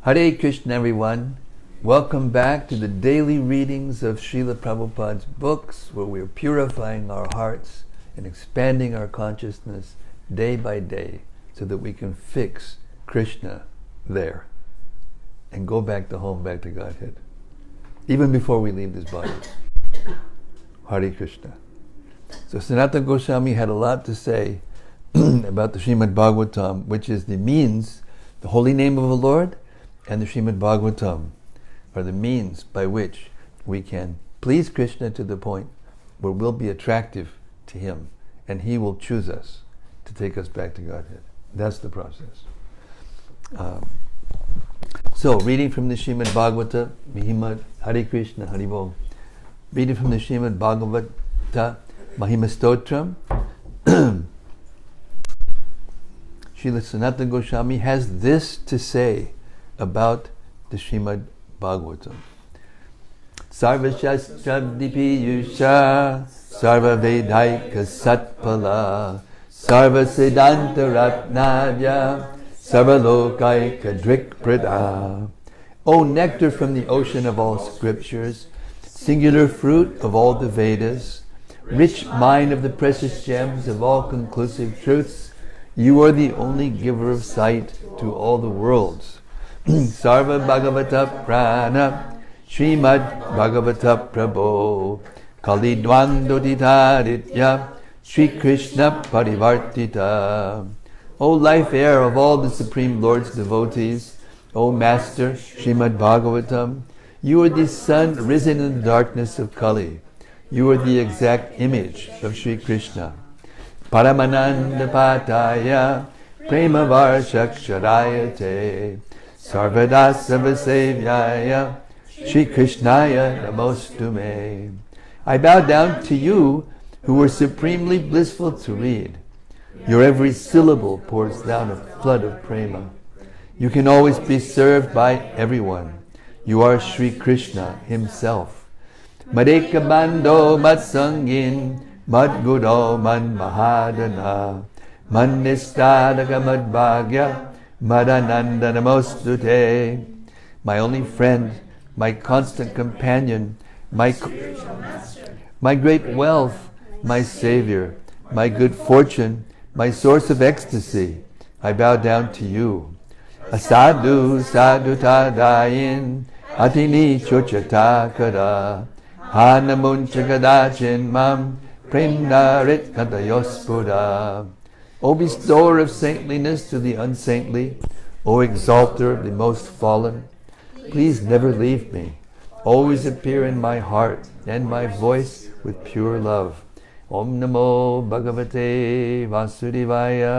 Hare Krishna, everyone. Welcome back to the daily readings of Srila Prabhupada's books, where we're purifying our hearts and expanding our consciousness day by day so that we can fix Krishna there and go back to home, back to Godhead, even before we leave this body. Hare Krishna. So Sanatana Goswami had a lot to say about the Srimad-Bhagavatam, which is the means, the holy name of the Lord, and the Srimad-Bhagavatam are the means by which we can please Krishna to the point where we'll be attractive to Him, and He will choose us to take us back to Godhead. That's the process. So, reading from the Srimad-Bhagavata, Mahima, Hare Krishna, Hare Bol. Reading from the Srimad-Bhagavata, Mahima Stotram, Srila Sanatana Goswami has this to say about the Srimad-Bhagavatam. Sarva Shastra Dipiyusha, Sarva Vedaika Satpala, Sarva Siddhanta Ratnadya, Sarva Lokaika Drikprada. O nectar from the ocean of all scriptures, singular fruit of all the Vedas, rich mine of the precious gems of all conclusive truths, you are the only giver of sight to all the worlds. Sarva Bhagavata Prana, Srimad Bhagavata Prabho, Kali Dvandoditaritya, Sri Krishna Parivartita. O life air of all the Supreme Lord's devotees, O Master Srimad Bhagavatam, you are the sun risen in the darkness of Kali. You are the exact image of Sri Krishna. Paramananda Pataya, Prema Varshaksharayate, Sarvada Sarvasevyaya, Shri Krishnaya Namostume. I bow down to you who are supremely blissful to read. Your every syllable pours down a flood of prema. You can always be served by everyone. You are Shri Krishna Himself. Madeka Bando Matsangin, Madguro Man Mahadana, Manistadaka Madbhagya, Madananda Namostute. My only friend, my constant companion, my great wealth, my savior, my good fortune, my source of ecstasy, I bow down to you. Asadu sadhu tadayin, atini chochatakara, hanamunchagadachin mam, premnarit katayospura. O bestower of saintliness to the unsaintly, O exalter of the most fallen, please never leave me. Always appear in my heart and my voice with pure love. Om Namo Bhagavate Vasudevaya.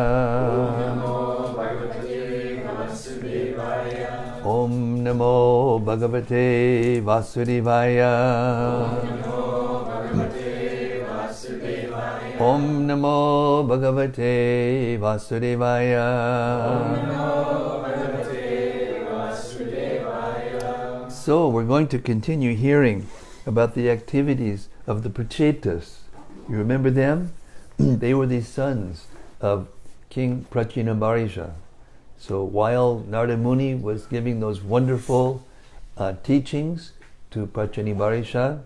Om Namo Bhagavate Vasudevaya. Om Namo Bhagavate Vasudevaya. So we're going to continue hearing about the activities of the Pracetas. You remember them? They were the sons of King Prachinabharisha. So while Narada Muni was giving those wonderful teachings to Prachinabharisha,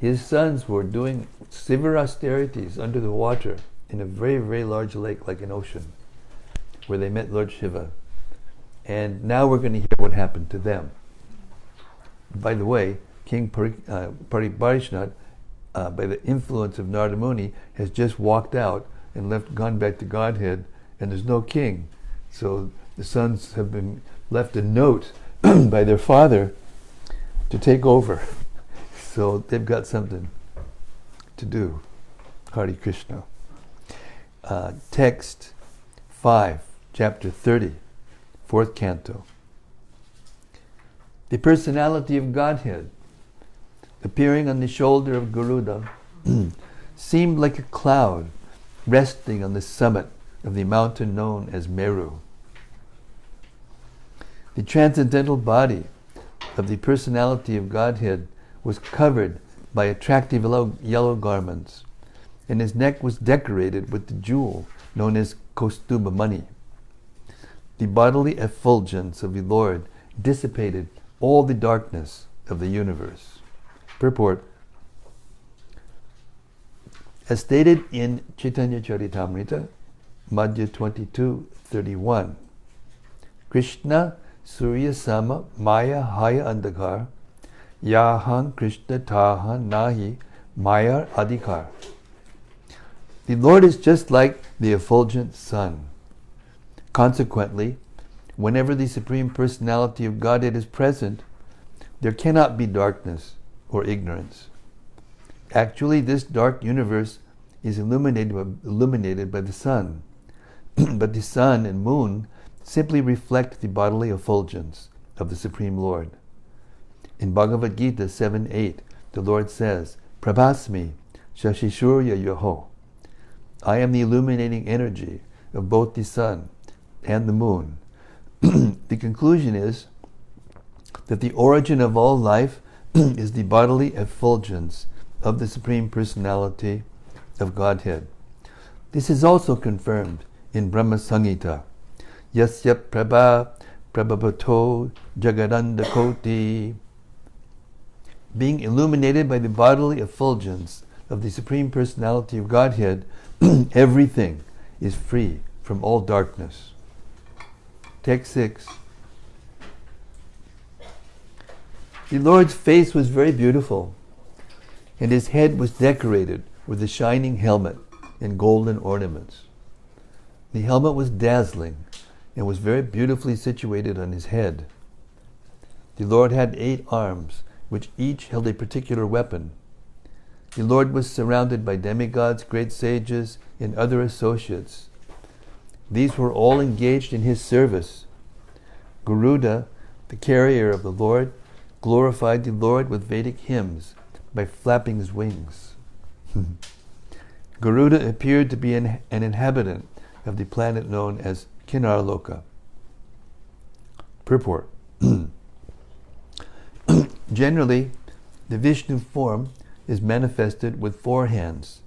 his sons were doing severe austerities under the water in a very, very large lake, like an ocean, where they met Lord Shiva. And now we're going to hear what happened to them. By the way, King Parikshit, by the influence of Narada Muni, has just walked out and gone back to Godhead, and there's no king. So the sons have been left a note by their father to take over. So they've got something to do. Hare Krishna. Text 5, chapter 30, 4th canto. The personality of Godhead, appearing on the shoulder of Garuda, seemed like a cloud resting on the summit of the mountain known as Meru. The transcendental body of the personality of Godhead was covered by attractive yellow garments, and his neck was decorated with the jewel known as Kaustubha money. The bodily effulgence of the Lord dissipated all the darkness of the universe. Purport. As stated in Chaitanya Charitamrita, Madhya 22:31, Krishna Surya Sama Maya Haya Andakar Yahan Krishna Taha Nahi Maya Adhikar. The Lord is just like the effulgent sun. Consequently, whenever the Supreme Personality of Godhead is present, there cannot be darkness or ignorance. Actually, this dark universe is illuminated by the sun. But the sun and moon simply reflect the bodily effulgence of the Supreme Lord. In Bhagavad Gita 7:8, the Lord says, Prabhasmi Shashishurya Yoho. I am the illuminating energy of both the sun and the moon. The conclusion is that the origin of all life is the bodily effulgence of the Supreme Personality of Godhead. This is also confirmed in Brahma Samhita. Yasya Prabha Prabhavato Jagadanda Koti. Being illuminated by the bodily effulgence of the Supreme Personality of Godhead, everything is free from all darkness. Text 6. The Lord's face was very beautiful, and his head was decorated with a shining helmet and golden ornaments. The helmet was dazzling and was very beautifully situated on his head. The Lord had 8 arms, which each held a particular weapon. The Lord was surrounded by demigods, great sages, and other associates. These were all engaged in his service. Garuda, the carrier of the Lord, glorified the Lord with Vedic hymns by flapping his wings. Garuda appeared to be an inhabitant of the planet known as Kinarloka. Purport. Generally, the Vishnu form is manifested with 4 hands,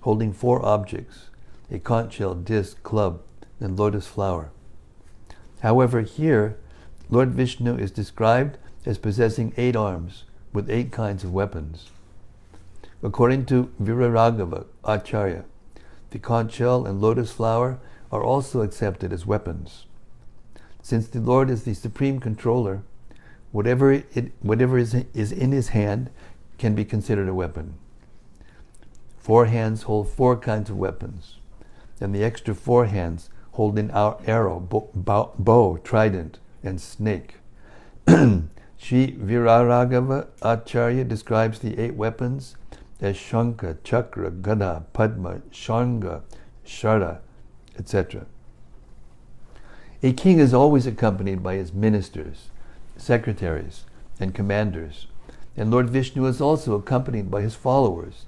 holding 4 objects, a conch shell, disc, club, and lotus flower. However, here, Lord Vishnu is described as possessing 8 arms with 8 kinds of weapons. According to Viraraghava Acharya, the conch shell and lotus flower are also accepted as weapons. Since the Lord is the supreme controller, whatever is in his hand can be considered a weapon. 4 hands hold 4 kinds of weapons, and the extra 4 hands hold an arrow, bow, trident, and snake. Sri Viraraghava Acharya describes the 8 weapons as Shankha, Chakra, Gada, Padma, Shanga, Shara, etc. A king is always accompanied by his ministers, secretaries, and commanders, and Lord Vishnu is also accompanied by his followers,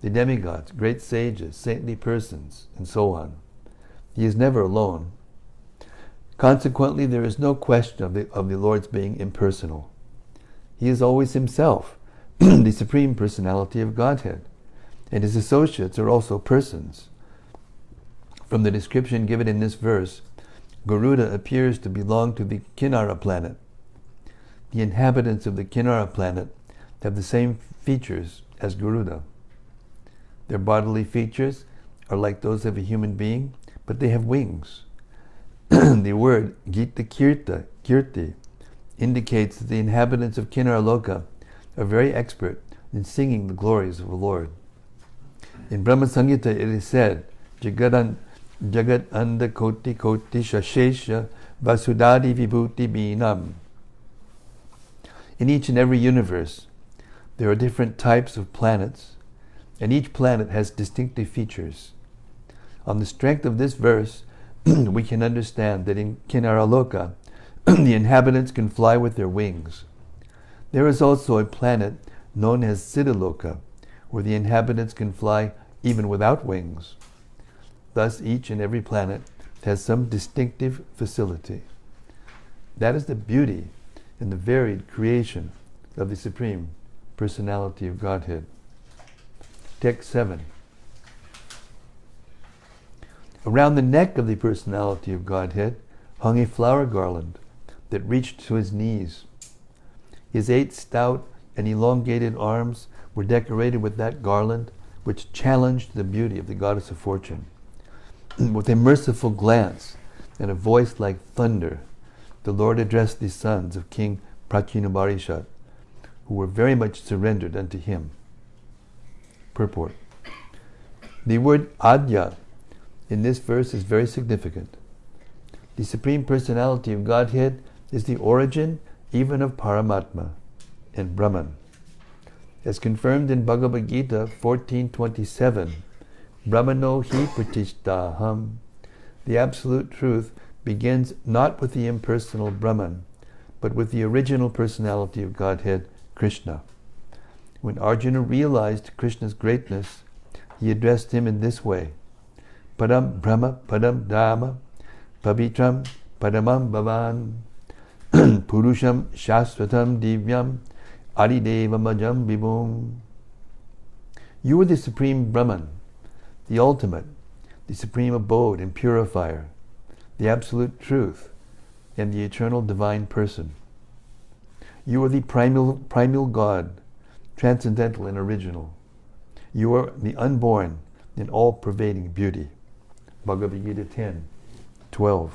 the demigods, great sages, saintly persons, and so on. He is never alone. Consequently, there is no question of the Lord's being impersonal. He is always himself, the Supreme Personality of Godhead, and his associates are also persons. From the description given in this verse, Garuda appears to belong to the Kinara planet. The inhabitants of the Kinara planet have the same features as Garuda. Their bodily features are like those of a human being, but they have wings. The word Gita Kirti indicates that the inhabitants of Kinarloka are very expert in singing the glories of the Lord. In Brahma Samhita it is said, Jagat anda koti koti shashesha vasudadi vibhuti binam. In each and every universe, there are different types of planets, and each planet has distinctive features. On the strength of this verse, we can understand that in Kinaraloka, the inhabitants can fly with their wings. There is also a planet known as Siddhaloka, where the inhabitants can fly even without wings. Thus, each and every planet has some distinctive facility. That is the beauty and the varied creation of the Supreme Personality of Godhead. Text 7. Around the neck of the Personality of Godhead hung a flower garland, that reached to his knees. His 8 stout and elongated arms were decorated with that garland which challenged the beauty of the goddess of fortune. With a merciful glance and a voice like thunder, the Lord addressed the sons of King Prachinabarishat, who were very much surrendered unto him. Purport. The word Adya in this verse is very significant. The Supreme Personality of Godhead is the origin even of Paramatma and Brahman. As confirmed in Bhagavad Gita 14:27, Brahmano hi pratishtaham, the Absolute Truth begins not with the impersonal Brahman, but with the original personality of Godhead, Krishna. When Arjuna realized Krishna's greatness, he addressed him in this way: Padam Brahma, Padam Dhamma, Pavitram, Padamam Bhavan, Purusham Shasvatam Divyam, Adideva Majam Vibhum. You are the Supreme Brahman, the ultimate, the supreme abode and purifier, the Absolute Truth, and the eternal divine person. You are the primal God, transcendental and original. You are the unborn and all-pervading beauty. Bhagavad Gita 10:12.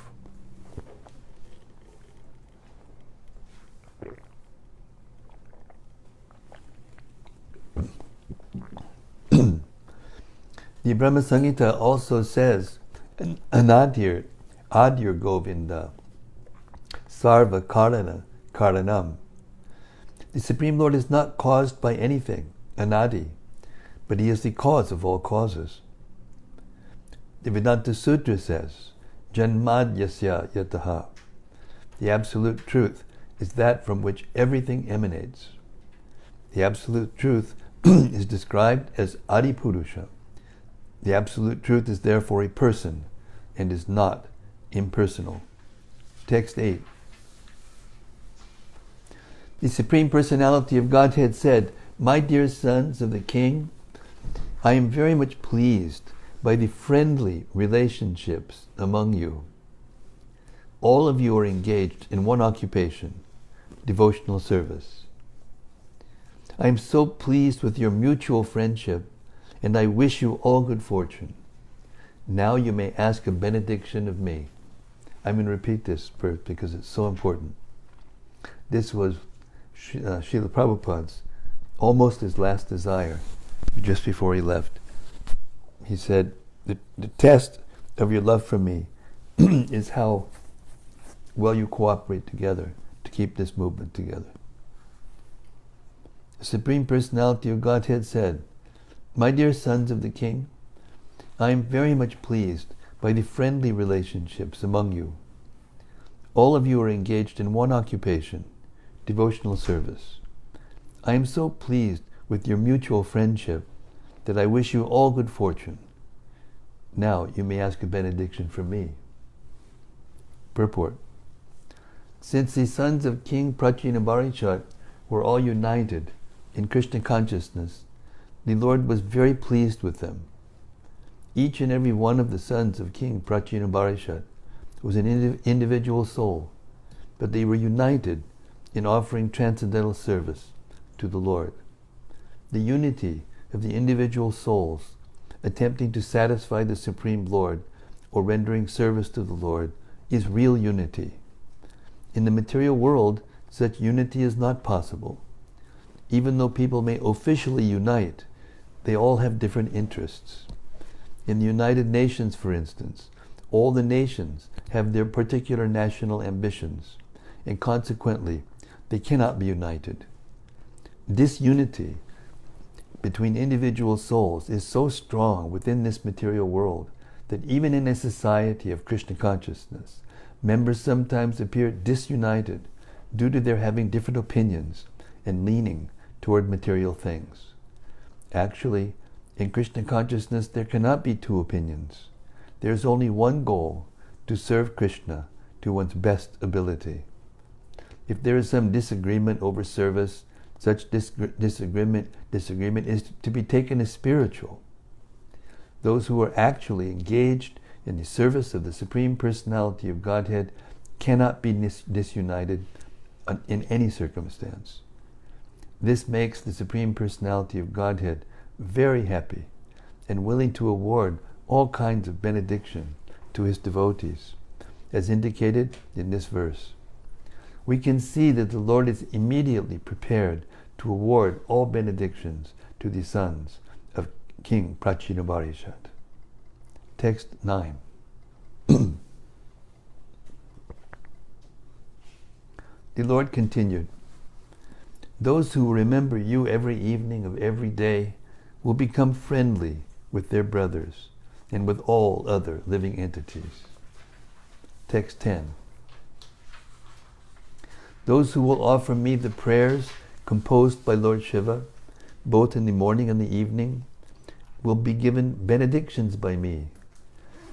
The Brahma Samhita also says, Anadir Govinda, Sarva Karana Karanam. The Supreme Lord is not caused by anything, Anadi, but he is the cause of all causes. The Vedanta Sutra says, Janmadyasya yataha. The Absolute Truth is that from which everything emanates. The Absolute Truth is described as Adipurusha. The Absolute Truth is therefore a person and is not impersonal. Text 8. The Supreme Personality of Godhead said, My dear sons of the King, I am very much pleased by the friendly relationships among you. All of you are engaged in one occupation, devotional service. I am so pleased with your mutual friendship, and I wish you all good fortune. Now you may ask a benediction of me. I'm going to repeat this first because it's so important. This was Srila Prabhupada's almost his last desire, just before he left. He said, the test of your love for me is how well you cooperate together to keep this movement together. The Supreme Personality of Godhead said, My dear sons of the King, I am very much pleased by the friendly relationships among you. All of you are engaged in one occupation, devotional service. I am so pleased with your mutual friendship that I wish you all good fortune. Now you may ask a benediction from me. Purport. Since the sons of King Prachinabarishat were all united in Krishna consciousness, the Lord was very pleased with them. Each and every one of the sons of King Prachinabarishat was an individual soul, but they were united in offering transcendental service to the Lord. The unity of the individual souls attempting to satisfy the Supreme Lord or rendering service to the Lord is real unity. In the material world, such unity is not possible. Even though people may officially unite, they all have different interests. In the United Nations, for instance, all the nations have their particular national ambitions, and consequently, they cannot be united. Disunity between individual souls is so strong within this material world that even in a society of Krishna consciousness, members sometimes appear disunited due to their having different opinions and leaning toward material things. Actually, in Krishna consciousness, there cannot be two opinions. There is only one goal, to serve Krishna to one's best ability. If there is some disagreement over service, such disagreement is to be taken as spiritual. Those who are actually engaged in the service of the Supreme Personality of Godhead cannot be disunited in any circumstance. This makes the Supreme Personality of Godhead very happy and willing to award all kinds of benediction to his devotees, as indicated in this verse. We can see that the Lord is immediately prepared to award all benedictions to the sons of King Pracetas. Text 9. The Lord continued, "Those who remember you every evening of every day will become friendly with their brothers and with all other living entities." Text 10. "Those who will offer me the prayers composed by Lord Shiva, both in the morning and the evening, will be given benedictions by me.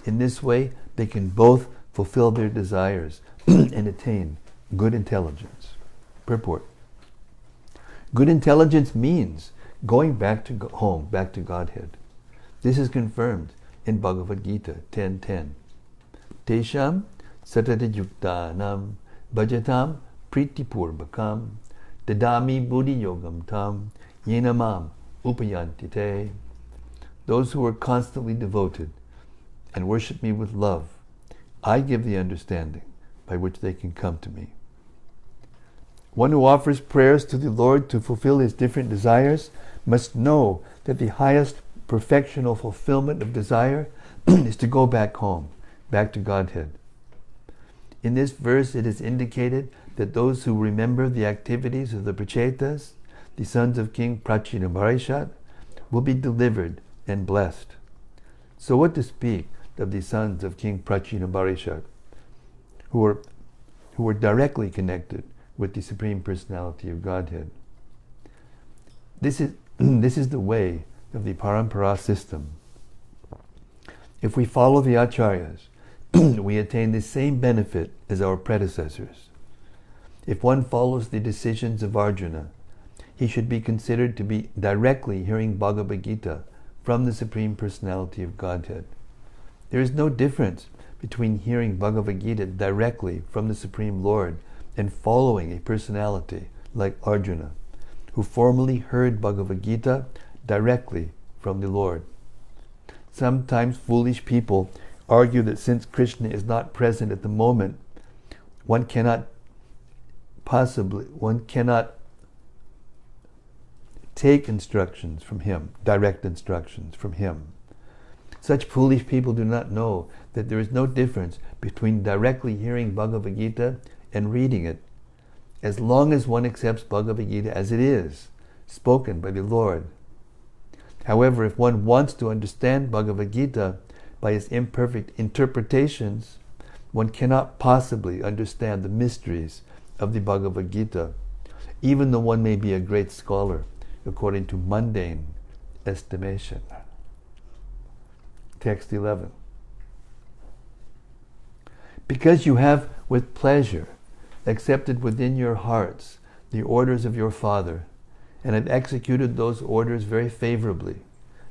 In this way, they can both fulfill their desires and attain good intelligence." Purport. Good intelligence means going back to home, back to Godhead. This is confirmed in Bhagavad Gita 10:10. Tesham satadayuktanam bhajatam pritipurvakam dadami buddhi yogam tam yenamam upayantite. Those who are constantly devoted and worship me with love, I give the understanding by which they can come to me. One who offers prayers to the Lord to fulfill his different desires must know that the highest perfectional fulfillment of desire is to go back home, back to Godhead. In this verse it is indicated that those who remember the activities of the Pracetas, the sons of King Pracetas, will be delivered and blessed. So what to speak of the sons of King Pracetas, who are directly connected with the Supreme Personality of Godhead? This is the way of the Parampara system. If we follow the Acharyas, we attain the same benefit as our predecessors. If one follows the decisions of Arjuna, he should be considered to be directly hearing Bhagavad Gita from the Supreme Personality of Godhead. There is no difference between hearing Bhagavad Gita directly from the Supreme Lord and following a personality like Arjuna, who formerly heard Bhagavad Gita directly from the Lord. Sometimes foolish people argue that since Krishna is not present at the moment, one cannot take instructions from him, direct instructions from him. Such foolish people do not know that there is no difference between directly hearing Bhagavad Gita and reading it, as long as one accepts Bhagavad Gita as it is, spoken by the Lord. However, if one wants to understand Bhagavad Gita by its imperfect interpretations, one cannot possibly understand the mysteries of the Bhagavad Gita, even though one may be a great scholar according to mundane estimation. Text 11. Because you have with pleasure accepted within your hearts the orders of your Father, and have executed those orders very favorably,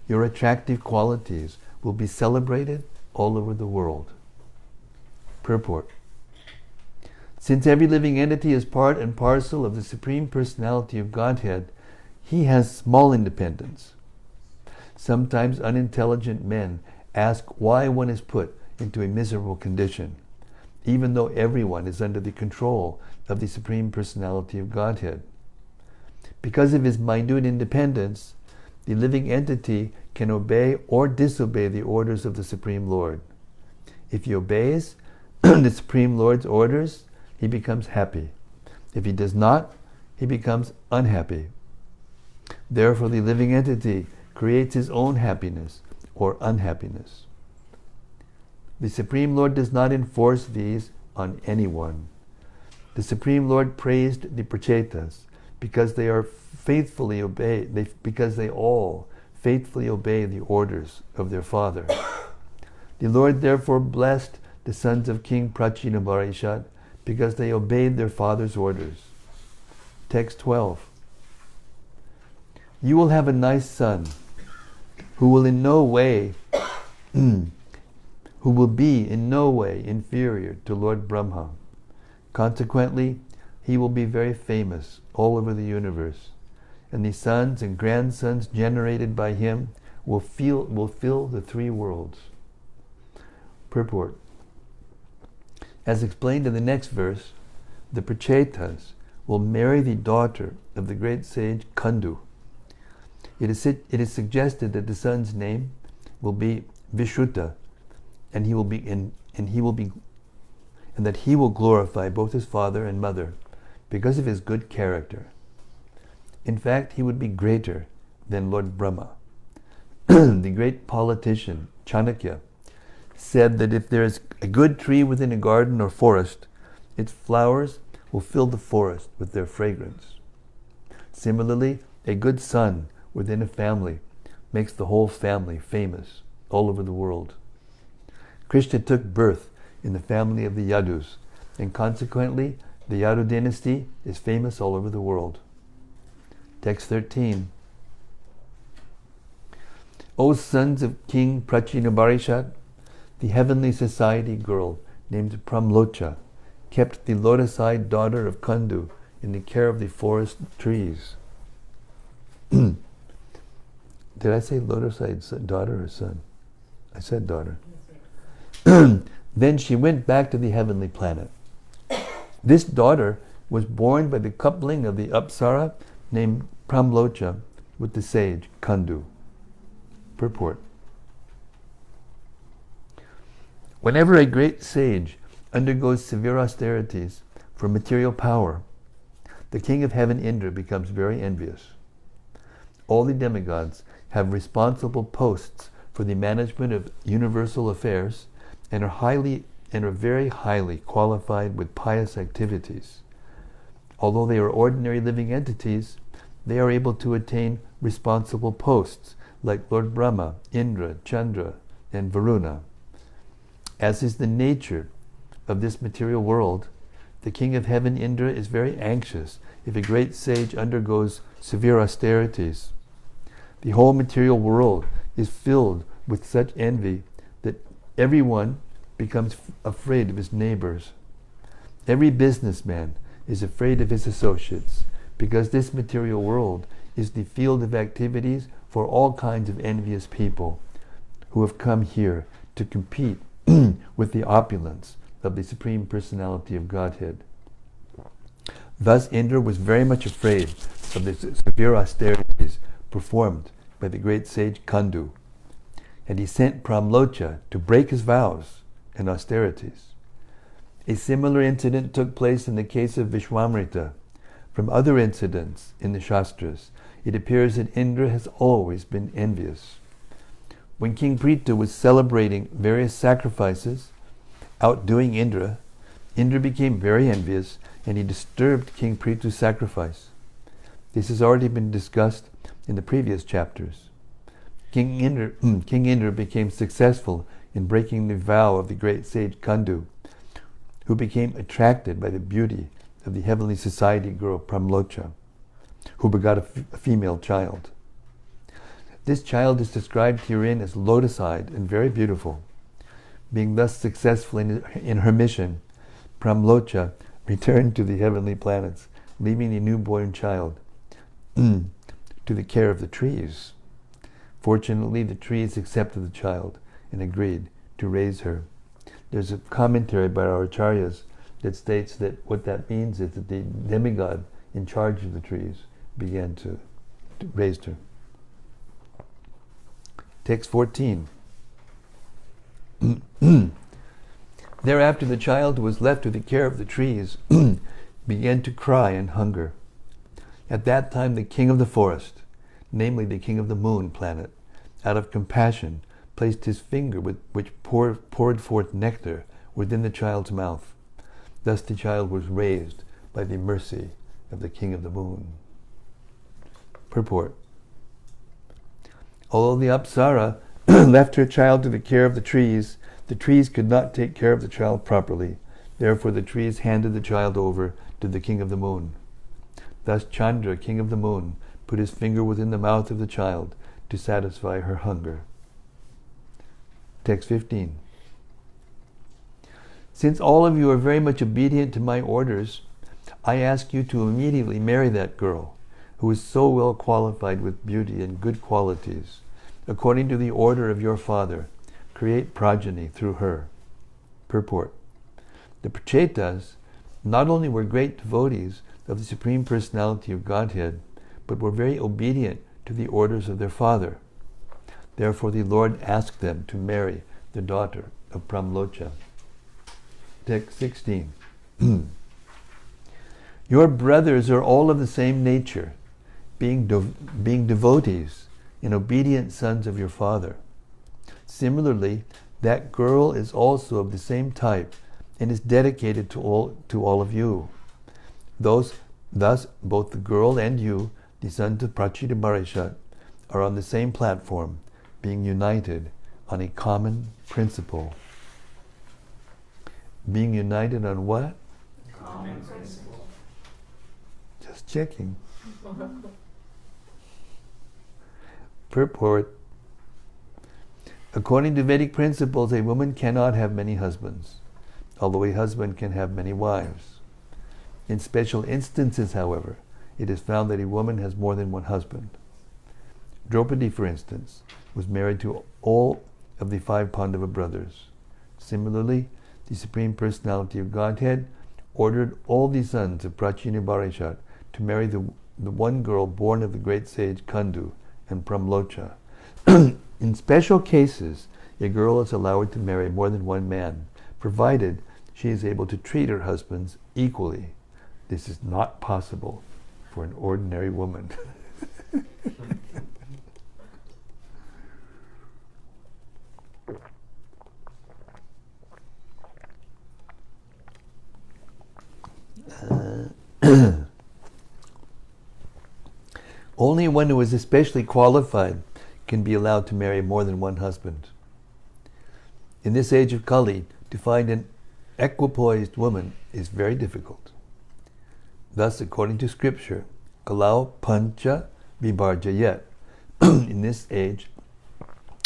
your attractive qualities will be celebrated all over the world. Purport. Since every living entity is part and parcel of the Supreme Personality of Godhead, he has small independence. Sometimes unintelligent men ask why one is put into a miserable condition, even though everyone is under the control of the Supreme Personality of Godhead. Because of his minute independence, the living entity can obey or disobey the orders of the Supreme Lord. If he obeys the Supreme Lord's orders, he becomes happy. If he does not, he becomes unhappy. Therefore, the living entity creates his own happiness or unhappiness. The Supreme Lord does not enforce these on anyone. The Supreme Lord praised the Pracetas because they all faithfully obey the orders of their father. The Lord therefore blessed the sons of King Pracetas because they obeyed their father's orders. Text 12. You will have a nice son who will be in no way inferior to Lord Brahma, Consequently, he will be very famous all over the universe, and the sons and grandsons generated by him will fill the three worlds. Purport. As explained in the next verse, the Pracetas will marry the daughter of the great sage Kandu. It is suggested that the son's name will be Vishuddha, and that he will glorify both his father and mother because of his good character. In fact, he would be greater than Lord Brahma. The great politician Chanakya said that if there is a good tree within a garden or forest, its flowers will fill the forest with their fragrance. Similarly, a good son within a family makes the whole family famous all over the world. Krishna took birth in the family of the Yadus, and consequently, the Yadu dynasty is famous all over the world. Text 13. O sons of King Prachinabarishat, the heavenly society girl named Pramlocha kept the lotus-eyed daughter of Kandu in the care of the forest trees. Did I say lotus-eyed daughter or son? I said daughter. Then she went back to the heavenly planet. This daughter was born by the coupling of the Apsara named Pramlocha with the sage Kandu. Purport. Whenever a great sage undergoes severe austerities for material power, the king of heaven Indra becomes very envious. All the demigods have responsible posts for the management of universal affairs and are very highly qualified with pious activities. Although they are ordinary living entities, they are able to attain responsible posts like Lord Brahma, Indra, Chandra, and Varuna. As is the nature of this material world, the king of heaven Indra is very anxious if a great sage undergoes severe austerities. The whole material world is filled with such envy that everyone becomes afraid of his neighbors. Every businessman is afraid of his associates because this material world is the field of activities for all kinds of envious people who have come here to compete with the opulence of the Supreme Personality of Godhead. Thus Indra was very much afraid of the severe austerities performed by the great sage Kandu, and he sent Pramlocha to break his vows and austerities. A similar incident took place in the case of Vishwamrita. From other incidents in the Shastras, it appears that Indra has always been envious. When King Pritha was celebrating various sacrifices, outdoing Indra, Indra became very envious and he disturbed King Pritha's sacrifice. This has already been discussed in the previous chapters. King Indra became successful in breaking the vow of the great sage Kandu, who became attracted by the beauty of the heavenly society girl Pramlocha, who begot a female child. This child is described herein as lotus-eyed and very beautiful. Being thus successful in her mission, Pramlocha returned to the heavenly planets, leaving the newborn child to the care of the trees. Fortunately, the trees accepted the child and agreed to raise her. There's a commentary by our acharyas that states that what that means is that the demigod in charge of the trees began to raise her. Text 14. Thereafter the child who was left to the care of the trees began to cry in hunger. At that time the king of the forest, namely the king of the moon planet, out of compassion placed his finger which poured forth nectar within the child's mouth. Thus the child was raised by the mercy of the king of the moon. Purport. Although the Apsara left her child to the care of the trees could not take care of the child properly. Therefore the trees handed the child over to the king of the moon. Thus Chandra, king of the moon, put his finger within the mouth of the child to satisfy her hunger. Text 15. Since all of you are very much obedient to my orders, I ask you to immediately marry that girl, who is so well qualified with beauty and good qualities. According to the order of your father, create progeny through her. Purport. The Pracetas not only were great devotees of the Supreme Personality of Godhead, but were very obedient to the orders of their father. Therefore the Lord asked them to marry the daughter of Pramlocha. Text 16. Your brothers are all of the same nature, being devotees and obedient sons of your father. Similarly, that girl is also of the same type and is dedicated to all of you. Thus, both the girl and you, the sons of Prachita Barishat, are on the same platform, being united on a common principle. Being united on what? Common principle. Just checking. Purport. According to Vedic principles, a woman cannot have many husbands, although a husband can have many wives. In special instances, however, it is found that a woman has more than one husband. Draupadi, for instance, was married to all of the 5 Pandava brothers. Similarly, the Supreme Personality of Godhead ordered all the sons of Prachina Barishat to marry the one girl born of the great sage Kandu and Pramlocha. In special cases, a girl is allowed to marry more than one man, provided she is able to treat her husbands equally. This is not possible for an ordinary woman. Only one who is especially qualified can be allowed to marry more than one husband. In this age of Kali, to find an equipoised woman is very difficult. Thus, according to scripture, Kalau Pancha Vibharjayet, in this age,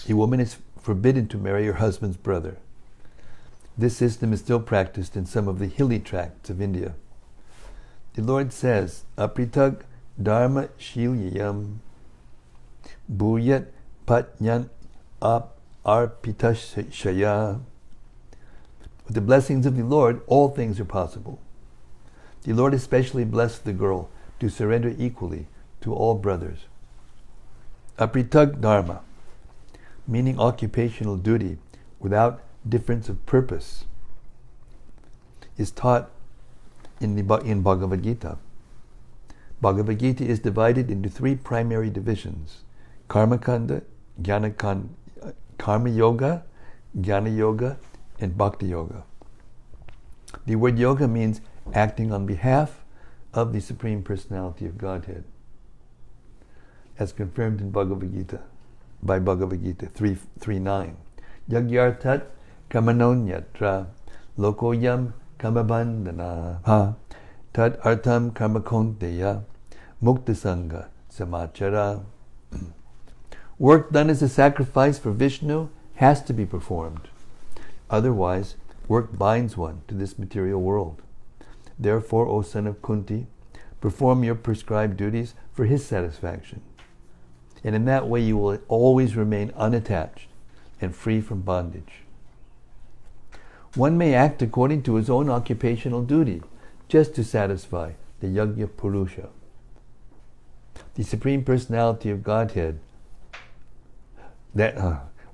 a woman is forbidden to marry her husband's brother. This system is still practiced in some of the hilly tracts of India. The Lord says, Apritag Dharma Shilyam Bhuyat Patnyan Arpitashaya. With the blessings of the Lord, all things are possible. The Lord especially blessed the girl to surrender equally to all brothers. Apritag Dharma, meaning occupational duty without difference of purpose, is taught in Bhagavad Gita. Bhagavad Gita is divided into 3 primary divisions: Karma Kanda, Karma Yoga, Jnana Yoga, and Bhakti Yoga. The word yoga means acting on behalf of the Supreme Personality of Godhead, as confirmed in Bhagavad Gita, by Bhagavad Gita 3.9. Yagyartat kamanonyatra lokoyam kamabandana ha tad artam karmakonteya muktasanga samachara. Work done as a sacrifice for Vishnu has to be performed. Otherwise, work binds one to this material world. Therefore, O son of Kunti, perform your prescribed duties for his satisfaction. And in that way you will always remain unattached and free from bondage. One may act according to his own occupational duty, just to satisfy the Yajna Purusha. The Supreme Personality of Godhead,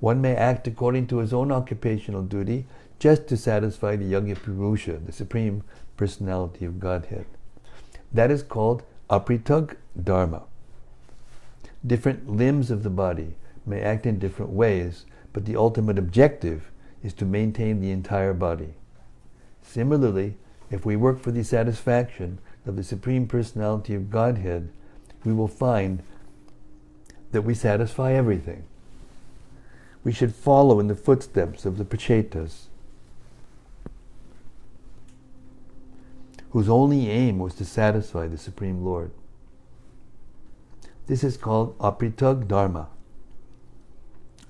one may act according to his own occupational duty, just to satisfy the Yajna Purusha, the Supreme Personality of Godhead. That is called Apritag Dharma. Different limbs of the body may act in different ways, but the ultimate objective is to maintain the entire body. Similarly, if we work for the satisfaction of the Supreme Personality of Godhead, we will find that we satisfy everything. We should follow in the footsteps of the Pracetas, whose only aim was to satisfy the Supreme Lord. This is called Apritag Dharma.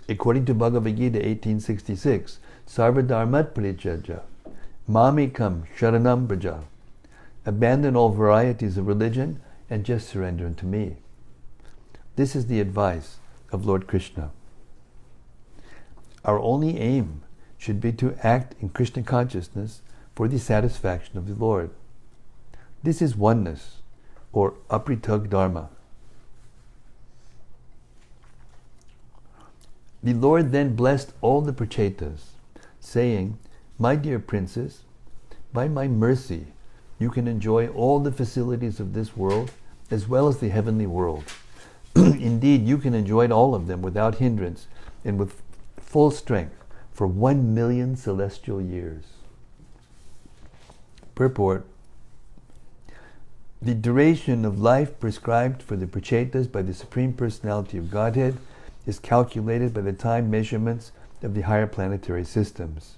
According to Bhagavad Gita 1866, Sarva Dharmat Parityajya Mamikam Sharanam Braja. Abandon all varieties of religion and just surrender unto me. This is the advice of Lord Krishna. Our only aim should be to act in Krishna consciousness for the satisfaction of the Lord. This is oneness, or apritag dharma. The Lord then blessed all the Pracetas, saying, "My dear princes, by my mercy you can enjoy all the facilities of this world as well as the heavenly world. Indeed, you can enjoy all of them without hindrance and with full strength for 1,000,000 celestial years." Purport: the duration of life prescribed for the Pracetas by the Supreme Personality of Godhead is calculated by the time measurements of the higher planetary systems.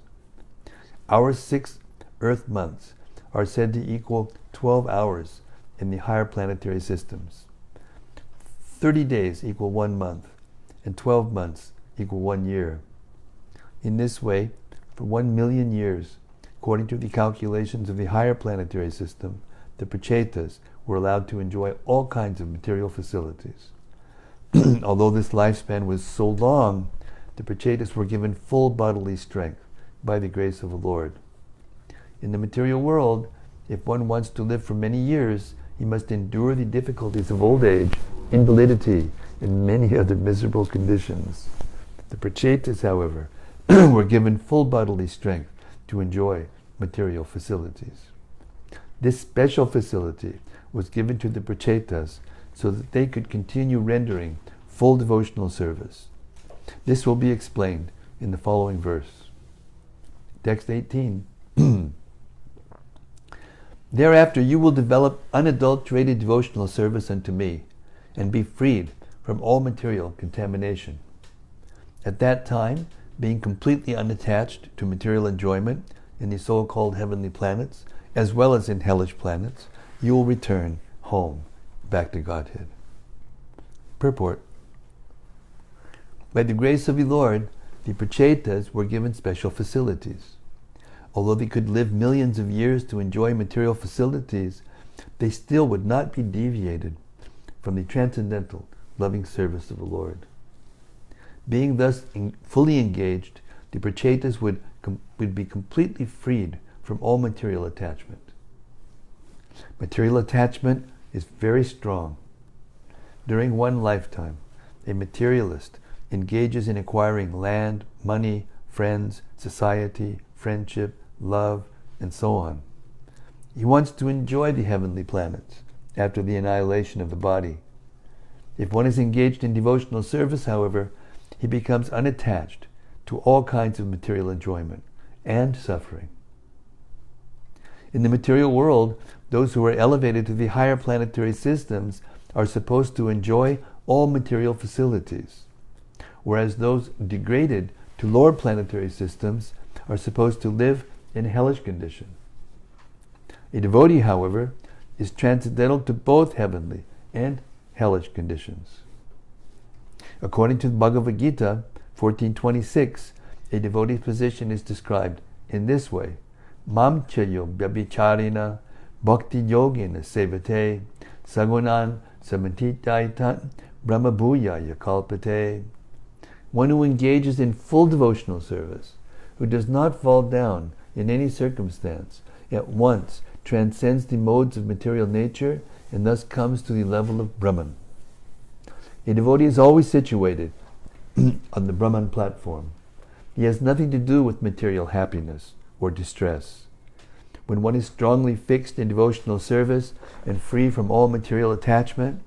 Our 6 Earth months are said to equal 12 hours in the higher planetary systems. 30 days equal 1 month, and 12 months equal 1 year. In this way, for 1,000,000 years, according to the calculations of the higher planetary system, the Pracetas were allowed to enjoy all kinds of material facilities. Although this lifespan was so long, the Pracetas were given full bodily strength by the grace of the Lord. In the material world, if one wants to live for many years, he must endure the difficulties of old age, invalidity, and many other miserable conditions. The Pracetas, however, were given full bodily strength to enjoy material facilities. This special facility was given to the Pracetas so that they could continue rendering full devotional service. This will be explained in the following verse. Text 18. Thereafter you will develop unadulterated devotional service unto me and be freed from all material contamination. At that time, being completely unattached to material enjoyment in the so-called heavenly planets, as well as in hellish planets, you will return home, back to Godhead. Purport: by the grace of the Lord, the Pracetas were given special facilities. Although they could live millions of years to enjoy material facilities, they still would not be deviated from the transcendental loving service of the Lord. Being thus fully engaged, the Pracetas would be completely freed from all material attachment. Material attachment is very strong. During one lifetime, a materialist engages in acquiring land, money, friends, society, friendship, love, and so on. He wants to enjoy the heavenly planets after the annihilation of the body. If one is engaged in devotional service, however, he becomes unattached to all kinds of material enjoyment and suffering. In the material world, those who are elevated to the higher planetary systems are supposed to enjoy all material facilities, whereas those degraded to lower planetary systems are supposed to live in a hellish condition. A devotee, however, is transcendental to both heavenly and hellish conditions. According to the Bhagavad Gita 14:26, a devotee's position is described in this way: Mam chayo vyabhicharina bhakti yogina sevate sagunan samatitaitan brahma bhuyaya kalpate. One who engages in full devotional service, who does not fall down in any circumstance, at once transcends the modes of material nature and thus comes to the level of Brahman. A devotee is always situated on the Brahman platform. He has nothing to do with material happiness or distress. When one is strongly fixed in devotional service and free from all material attachment,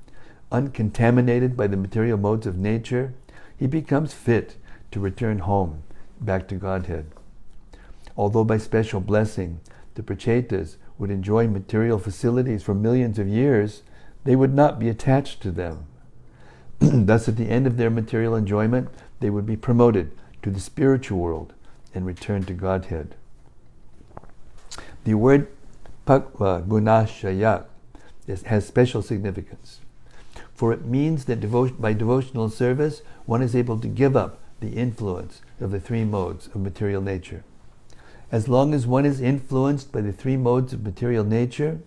uncontaminated by the material modes of nature, he becomes fit to return home, back to Godhead. Although by special blessing, the Pracetas would enjoy material facilities for millions of years, they would not be attached to them. Thus, at the end of their material enjoyment, they would be promoted to the spiritual world and return to Godhead. The word pakva gunashaya has special significance, for it means that by devotional service, one is able to give up the influence of the 3 modes of material nature. As long as one is influenced by the three modes of material nature,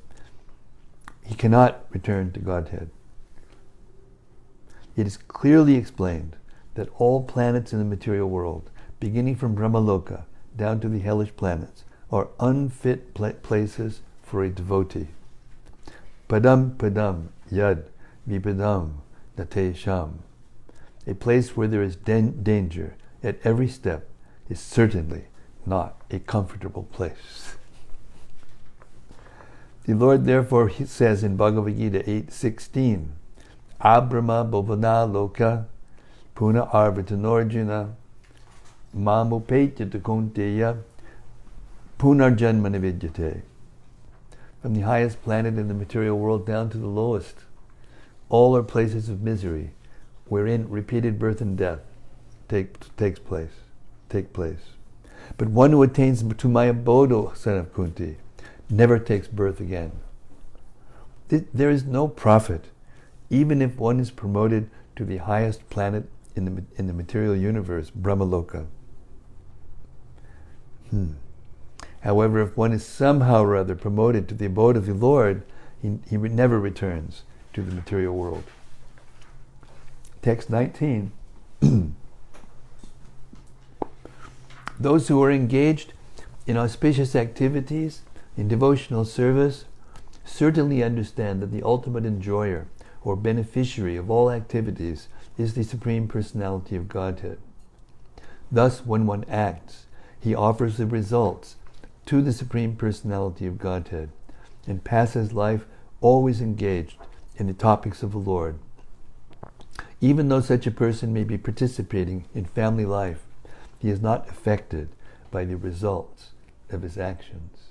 he cannot return to Godhead. It is clearly explained that all planets in the material world, beginning from Brahmaloka down to the hellish planets, are unfit places for a devotee. Padam padam yad vipadam nate sham. A place where there is danger at every step is certainly not a comfortable place. The Lord therefore he says in Bhagavad Gita 8:16, Abrahma bhavana loka puna arvatanorjuna mamupetya kunteya punarjanma nividyate. From the highest planet in the material world down to the lowest, all are places of misery, wherein repeated birth and death take place. But one who attains to my abode, O son of Kunti, never takes birth again. There is no profit, even if one is promoted to the highest planet in the material universe, Brahmaloka. However, if one is somehow or other promoted to the abode of the Lord, he never returns to the material world. Text 19. Those who are engaged in auspicious activities, in devotional service, certainly understand that the ultimate enjoyer or beneficiary of all activities is the Supreme Personality of Godhead. Thus, when one acts, he offers the results to the Supreme Personality of Godhead and passes life always engaged in the topics of the Lord. Even though such a person may be participating in family life, he is not affected by the results of his actions.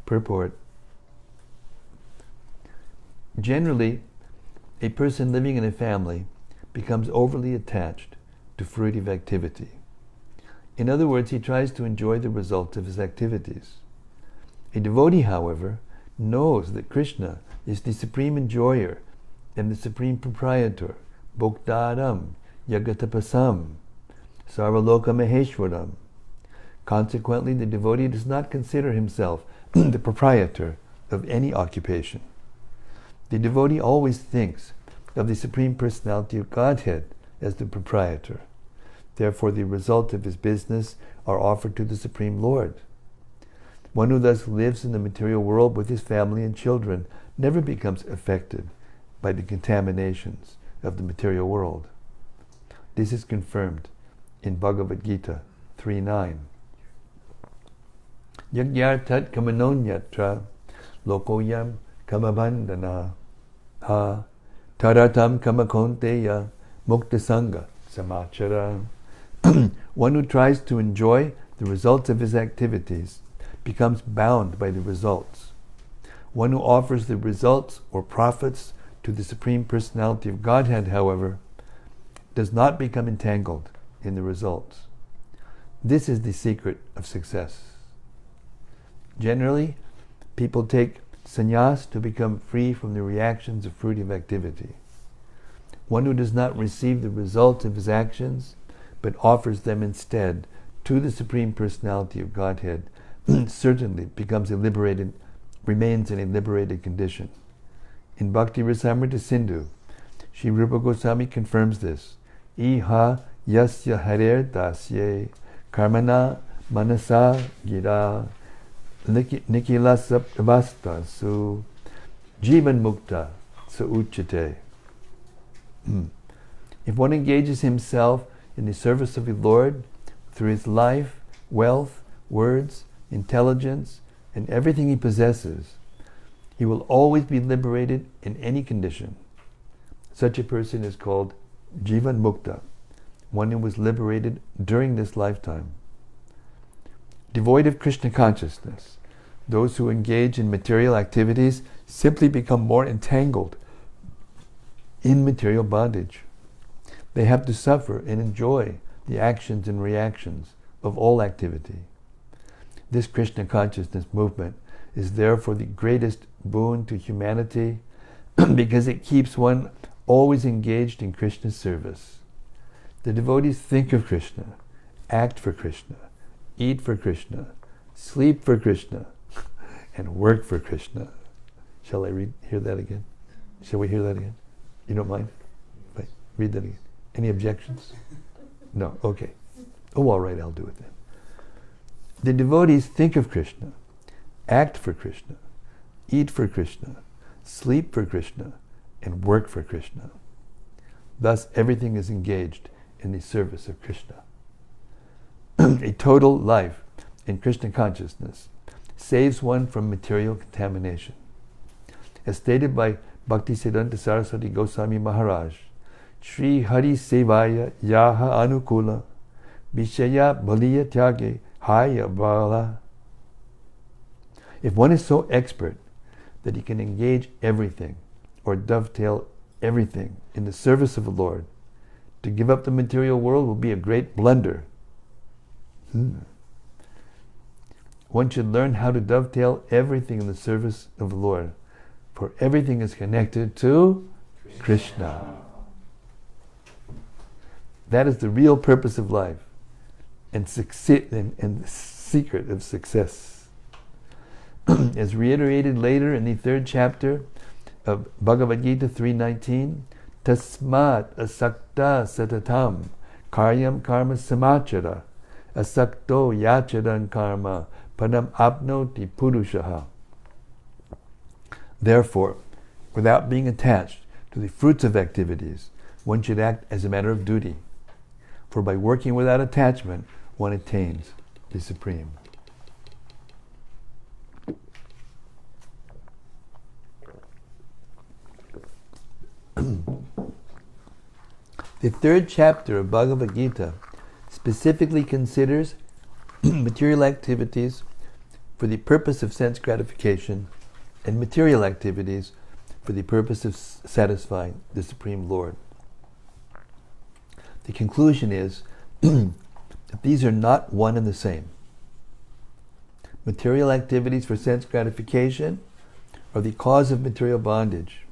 Purport. Generally, a person living in a family becomes overly attached to fruitive activity. In other words, he tries to enjoy the results of his activities. A devotee, however, knows that Krishna is the supreme enjoyer and the supreme proprietor, Bhoktaram, Yagatapasam, Sarvaloka Maheshwaram. Consequently, the devotee does not consider himself the proprietor of any occupation. The devotee always thinks of the Supreme Personality of Godhead as the proprietor. Therefore, the result of his business are offered to the Supreme Lord. One who thus lives in the material world with his family and children never becomes affected by the contaminations of the material world. This is confirmed in Bhagavad Gita 3:9. Yagyartat kamanonyatra lokoyam kamabandana ha taratam kamakonteya muktasanga samachara. One who tries to enjoy the results of his activities becomes bound by the results. One who offers the results or profits to the Supreme Personality of Godhead, however, does not become entangled in the results. This is the secret of success. Generally, people take sannyas to become free from the reactions of fruitive activity. One who does not receive the results of his actions, but offers them instead to the Supreme Personality of Godhead, certainly remains in a liberated condition. In Bhakti Rasamrita Sindhu, Sri Rupa Goswami confirms this. Iha yasya harer dasye karmana manasa gira nikila saptavasta su jivan mukta sa uchate. If one engages himself in the service of the Lord through his life, wealth, words, intelligence, and everything he possesses, he will always be liberated in any condition. Such a person is called Jivan Mukta, one who was liberated during this lifetime. Devoid of Krishna consciousness, those who engage in material activities simply become more entangled in material bondage. They have to suffer and enjoy the actions and reactions of all activity. This Krishna consciousness movement is therefore the greatest boon to humanity because it keeps one always engaged in Krishna's service. The devotees think of Krishna, act for Krishna, eat for Krishna, sleep for Krishna, and work for Krishna. Shall I hear that again? Shall we hear that again? You don't mind? Right. Read that again. Any objections? No. Okay. Oh, all right, I'll do it then. The devotees think of Krishna, act for Krishna, eat for Krishna, sleep for Krishna, and work for Krishna. Thus, everything is engaged in the service of Krishna. A total life in Krishna consciousness saves one from material contamination. As stated by Bhaktisiddhanta Saraswati Goswami Maharaj, Shri Hari Sevaya Yaha Anukula Vishaya Baliya Tyage Haya Bala. If one is so expert that he can engage everything or dovetail everything in the service of the Lord, to give up the material world will be a great blunder. One should learn how to dovetail everything in the service of the Lord, for everything is connected to Krishna. That is the real purpose of life and the secret of success. As reiterated later in the 3rd chapter of Bhagavad Gita 3.19, Tasmat asakta satatam karyam karma samachara asakto yachadan karma padam apnoti purushaha. Therefore, without being attached to the fruits of activities, one should act as a matter of duty. For by working without attachment, one attains the Supreme. The 3rd chapter of Bhagavad Gita specifically considers material activities for the purpose of sense gratification and material activities for the purpose of satisfying the Supreme Lord. The conclusion is that these are not one and the same. Material activities for sense gratification are the cause of material bondage,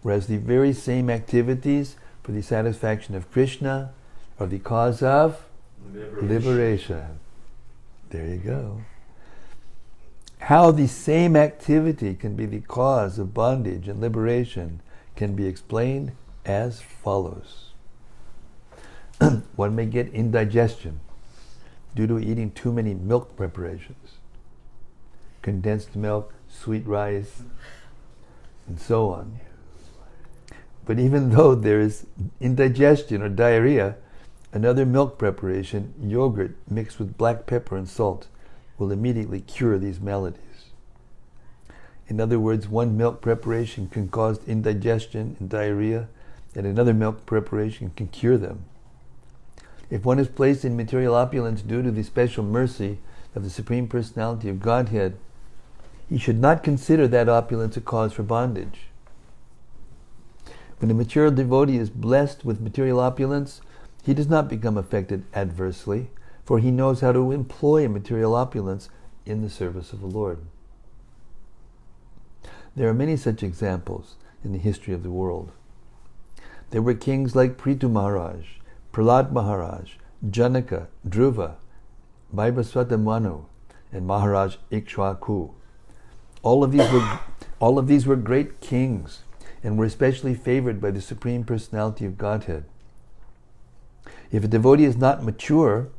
whereas the very same activities for the satisfaction of Krishna are the cause of liberation. There you go. How the same activity can be the cause of bondage and liberation can be explained as follows. One may get indigestion due to eating too many milk preparations, condensed milk, sweet rice, and so on. But even though there is indigestion or diarrhea, another milk preparation, yogurt mixed with black pepper and salt, will immediately cure these maladies. In other words, one milk preparation can cause indigestion and diarrhea, and another milk preparation can cure them. If one is placed in material opulence due to the special mercy of the Supreme Personality of Godhead, he should not consider that opulence a cause for bondage. When a material devotee is blessed with material opulence, he does not become affected adversely, for he knows how to employ material opulence in the service of the Lord. There are many such examples in the history of the world. There were kings like Prithu Maharaj, Prahlad Maharaj, Janaka, Dhruva, Vaibhaswata Manu, and Maharaj Ikshvaku. All of these were great kings and were especially favored by the Supreme Personality of Godhead. If a devotee is not mature,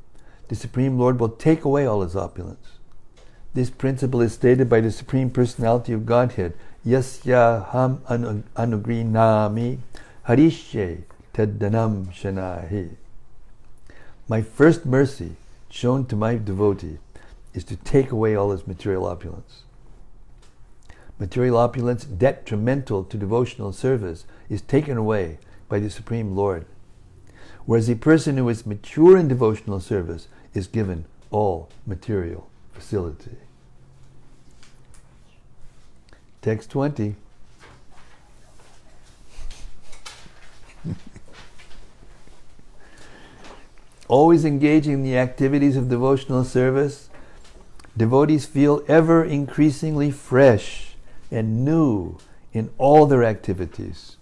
the Supreme Lord will take away all his opulence. This principle is stated by the Supreme Personality of Godhead, Yasya ham anugrinami harishye taddanam shanahi. My first mercy shown to my devotee is to take away all his material opulence. Material opulence detrimental to devotional service is taken away by the Supreme Lord, whereas a person who is mature in devotional service is given all material facility. Text 20. Always engaging in the activities of devotional service, devotees feel ever increasingly fresh and new in all their activities.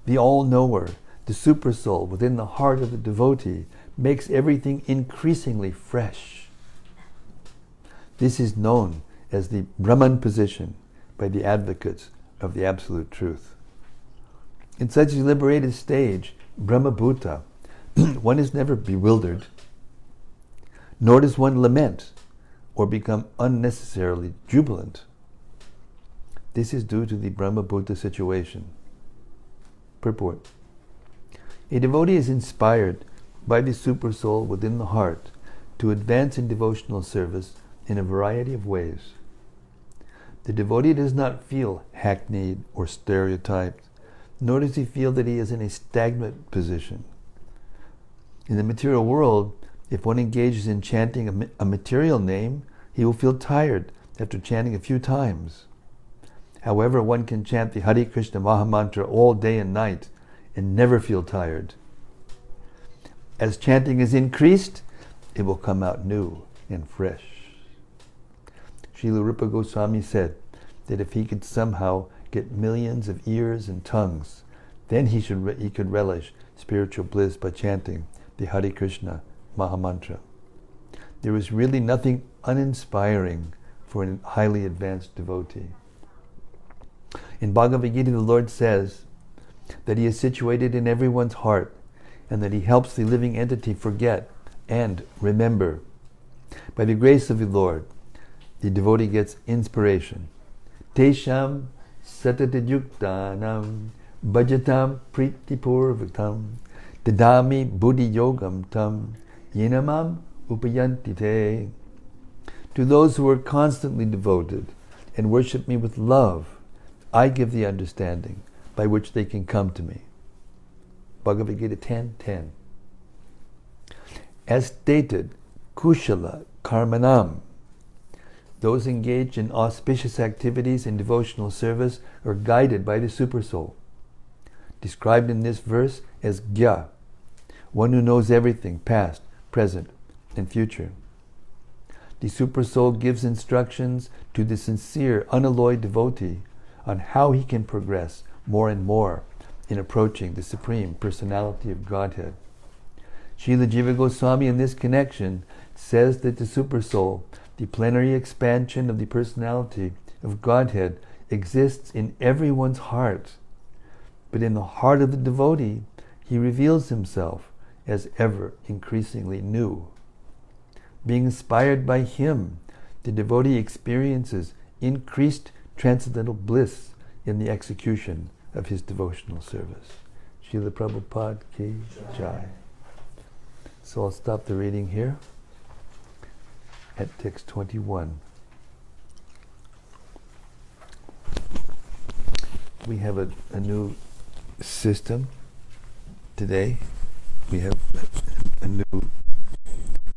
The all-knower, the super soul within the heart of the devotee, makes everything increasingly fresh. This is known as the Brahman position by the advocates of the absolute truth. In such a liberated stage, Brahmabhuta, one is never bewildered, nor does one lament or become unnecessarily jubilant. This is due to the Brahmabhuta situation. Purport. A devotee is inspired by the Supersoul within the heart to advance in devotional service in a variety of ways. The devotee does not feel hackneyed or stereotyped, nor does he feel that he is in a stagnant position. In the material world, if one engages in chanting a material name, he will feel tired after chanting a few times. However, one can chant the Hare Krishna Mahamantra all day and night and never feel tired. As chanting is increased, it will come out new and fresh. Srila Rupa Goswami said that if he could somehow get millions of ears and tongues, then he could relish spiritual bliss by chanting the Hare Krishna Mahamantra. There is really nothing uninspiring for a highly advanced devotee. In Bhagavad Gita, the Lord says that He is situated in everyone's heart and that He helps the living entity forget and remember. By the grace of the Lord, the devotee gets inspiration. Tesham satatadyuktanam bhajatam pritipurvatam dadami buddhi yogam tam yenamam upayantite. To those who are constantly devoted and worship me with love, I give the understanding by which they can come to me. Bhagavad Gita 10:10. As stated, kushala karmanam. Those engaged in auspicious activities in devotional service are guided by the Supersoul, described in this verse as Gya, one who knows everything, past, present, and future. The Supersoul gives instructions to the sincere, unalloyed devotee on how he can progress more and more in approaching the Supreme Personality of Godhead. Srila Jiva Goswami in this connection says that the Supersoul, the plenary expansion of the Personality of Godhead, exists in everyone's heart. But in the heart of the devotee, he reveals himself as ever increasingly new. Being inspired by him, the devotee experiences increased transcendental bliss in the execution of his devotional service. Srila Prabhupada ki jai. So I'll stop the reading here at text 21. We have a new system today. We have a new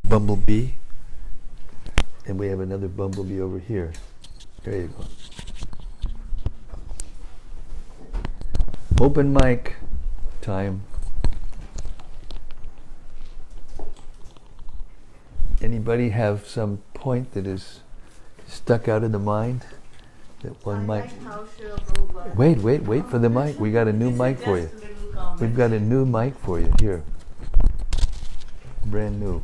bumblebee, and we have another bumblebee over here. There you go. Open mic time. Anybody have some point that is stuck out in the mind that one might... Wait for the mic. We got a new mic for you. We've got a new mic for you here. Brand new.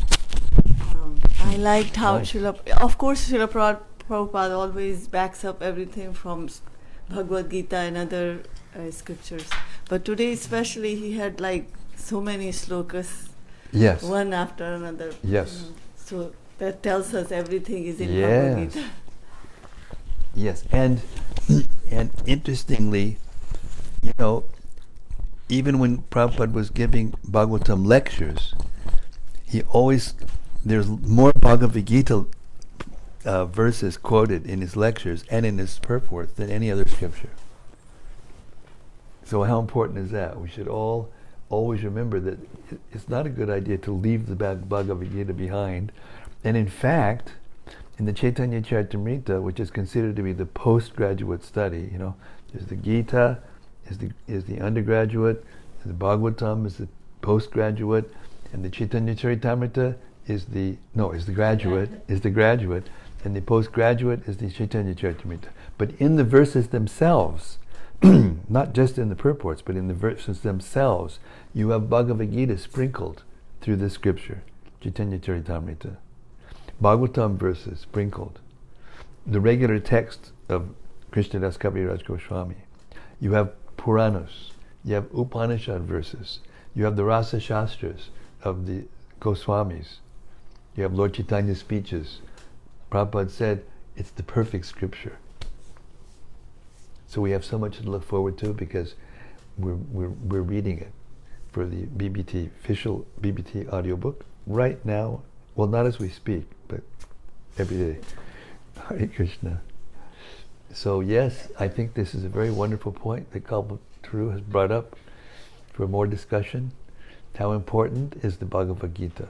I liked how of course Srila Prabhupada always backs up everything from Bhagavad Gita and other scriptures. But today especially he had like so many slokas. Yes. One after another. Yes. So that tells us everything is in Bhagavad Gita. Yes, and interestingly, even when Prabhupada was giving Bhagavatam lectures, there's more Bhagavad Gita verses quoted in his lectures and in his purports than any other scripture. So how important is that? We should all always remember that it's not a good idea to leave the Bhagavad Gita behind. And in fact, in the Chaitanya Charitamrita, which is considered to be the postgraduate study, there's the Gita is the undergraduate, the Bhagavatam is the postgraduate, and the Chaitanya Charitamrita is the graduate, and the postgraduate is the Chaitanya Charitamrita. But in the verses themselves, not just in the purports, but in the verses themselves, you have Bhagavad Gita sprinkled through this scripture, Chaitanya Charitamrita. Bhagavatam verses sprinkled. The regular text of Krishnadas Kaviraj Goswami. You have Puranas. You have Upanishad verses. You have the Rasa Shastras of the Goswamis. You have Lord Chaitanya's speeches. Prabhupada said it's the perfect scripture. So we have so much to look forward to because we're reading it for the BBT, official BBT audiobook right now. Well, not as we speak, but every day. Hare Krishna. So yes, I think this is a very wonderful point that Kalpataru has brought up for more discussion. How important is the Bhagavad Gita?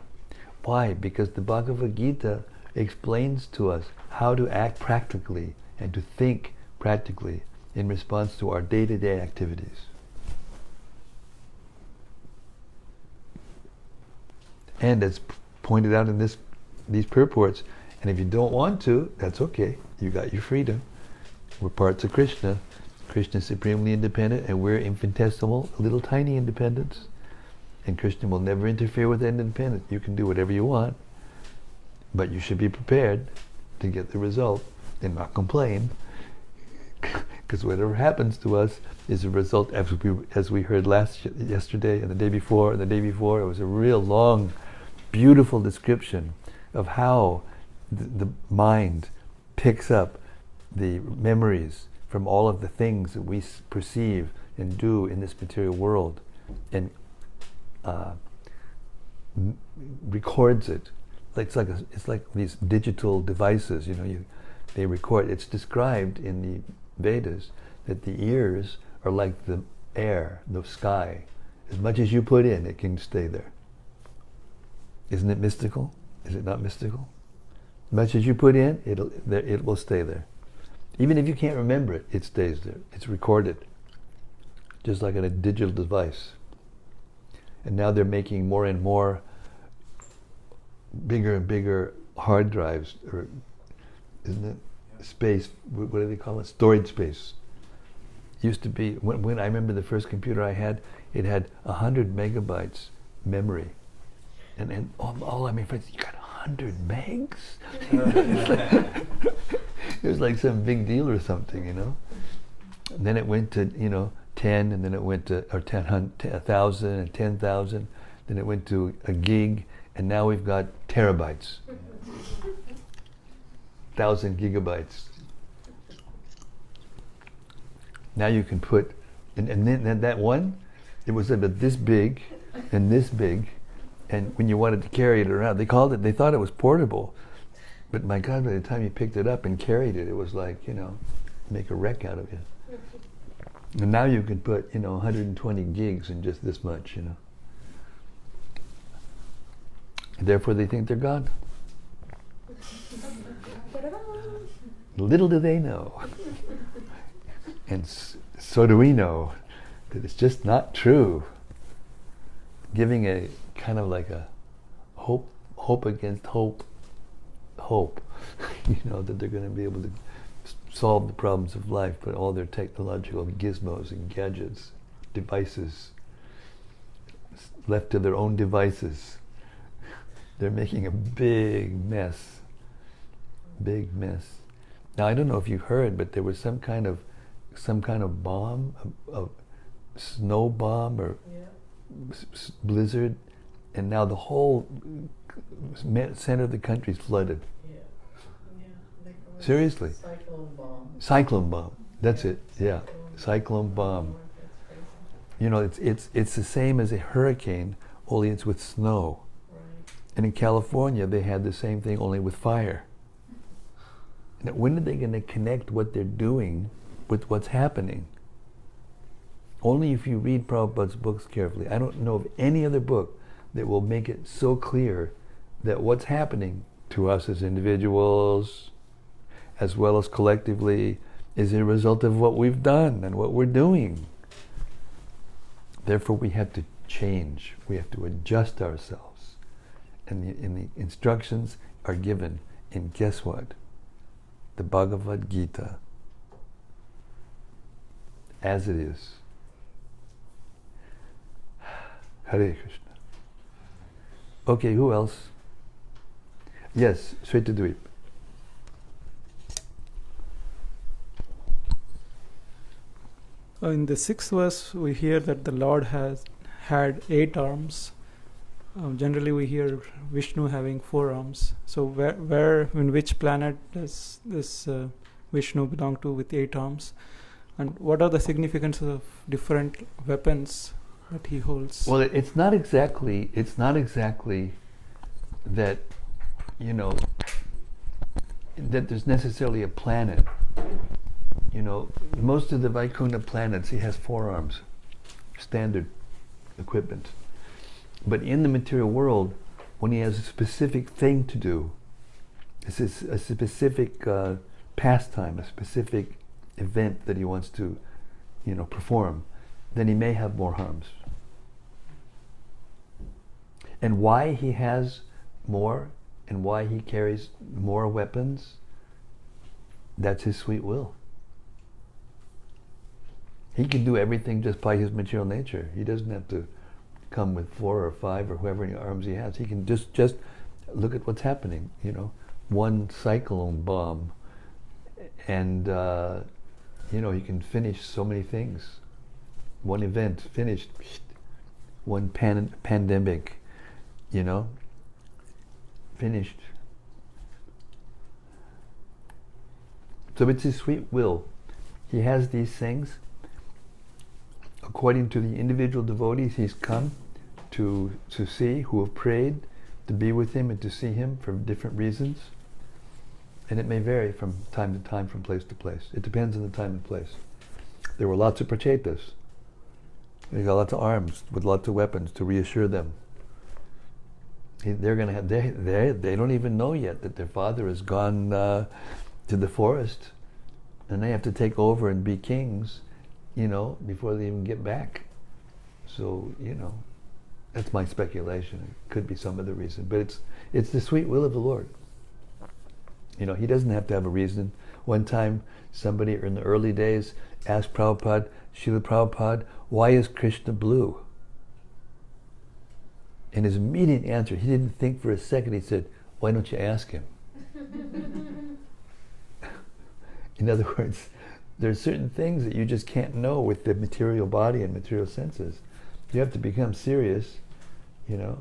Why? Because the Bhagavad Gita explains to us how to act practically and to think practically in response to our day-to-day activities. And as pointed out in these purports, and if you don't want to, that's okay. You got your freedom. We're parts of Krishna. Krishna is supremely independent, and we're infinitesimal, little tiny independents. And Krishna will never interfere with independence. You can do whatever you want, but you should be prepared to get the result and not complain. Because whatever happens to us is a result, as we heard yesterday and the day before, it was a real long, beautiful description of how the mind picks up the memories from all of the things that we perceive and do in this material world, and records it. It's like these digital devices. They record. It's described in the Vedas that the ears are like the air, the sky. As much as you put in, it can stay there. Isn't it mystical? Is it not mystical? As much as you put in, it will stay there. Even if you can't remember it, it stays there. It's recorded, just like in a digital device. And now they're making more and more bigger and bigger hard drives, or isn't it? Space, what do they call it? Storage space. Used to be, when I remember the first computer I had, it had 100 megabytes memory. And all my friends, you got 100 megs? It was like some big deal or something, And then it went to, 10, and then it went to, or 1,000 and 10,000. Then it went to a gig, and now we've got terabytes. 1,000 gigabytes. Now you can put, and then that one, it was about this big and this big, and when you wanted to carry it around, they thought it was portable, but my God, by the time you picked it up and carried it, it was like, make a wreck out of you. And now you can put, 120 gigs in just this much, Therefore they think they're God. Little do they know, and so do we know, that it's just not true. Giving a kind of like a hope against hope, that they're going to be able to solve the problems of life, but all their technological gizmos and gadgets, devices, left to their own devices, they're making a big mess. Big mess. Now I don't know if you heard, but there was some kind of bomb, a snow bomb or blizzard, and now the whole center of the country is flooded. Seriously. Cyclone bomb. That's it. Yeah. Cyclone bomb. It's the same as a hurricane, only it's with snow. And in California, they had the same thing, only with fire. Now, when are they going to connect what they're doing with what's happening? Only if you read Prabhupada's books carefully. I don't know of any other book that will make it so clear that what's happening to us as individuals, as well as collectively, is a result of what we've done and what we're doing. Therefore, we have to change. We have to adjust ourselves. And the instructions are given in, guess what? The Bhagavad Gita, as it is. Hare Krishna. Okay, who else? Yes, Shvetadweep. In the 6th verse, we hear that the Lord has had 8 arms. Generally, we hear Vishnu having 4 arms. So, in which planet does this Vishnu belong to with 8 arms? And what are the significances of different weapons that he holds? Well, it's not exactly that, you know, that there's necessarily a planet. You know, most of the Vaikuntha planets, he has 4 arms, standard equipment. But in the material world, when he has a specific thing to do, it's a specific pastime, a specific event that he wants to, you know, perform, then he may have more arms. And why he has more and why he carries more weapons, that's his sweet will. He can do everything just by his material nature. He doesn't have to come with 4 or 5 or however many arms he has. He can just look at what's happening, you know. One cyclone bomb and you know, he can finish so many things. One event finished, one pandemic, you know, finished. So it's his sweet will. He has these things. According to the individual devotees he's come to see, who have prayed to be with him and to see him for different reasons. And it may vary from time to time, from place to place. It depends on the time and place. There were lots of Pracetas. They got lots of arms with lots of weapons to reassure them. They're going to have. They don't even know yet that their father has gone to the forest, and they have to take over and be kings, you know, before they even get back. So, you know, that's my speculation. It could be some other reason, but it's the sweet will of the Lord. You know, he doesn't have to have a reason. One time, somebody in the early days asked Prabhupada, Srila Prabhupada, why is Krishna blue? And his immediate answer, he didn't think for a second, he said, why don't you ask him? In other words, there's certain things that you just can't know with the material body and material senses. You have to become serious, you know,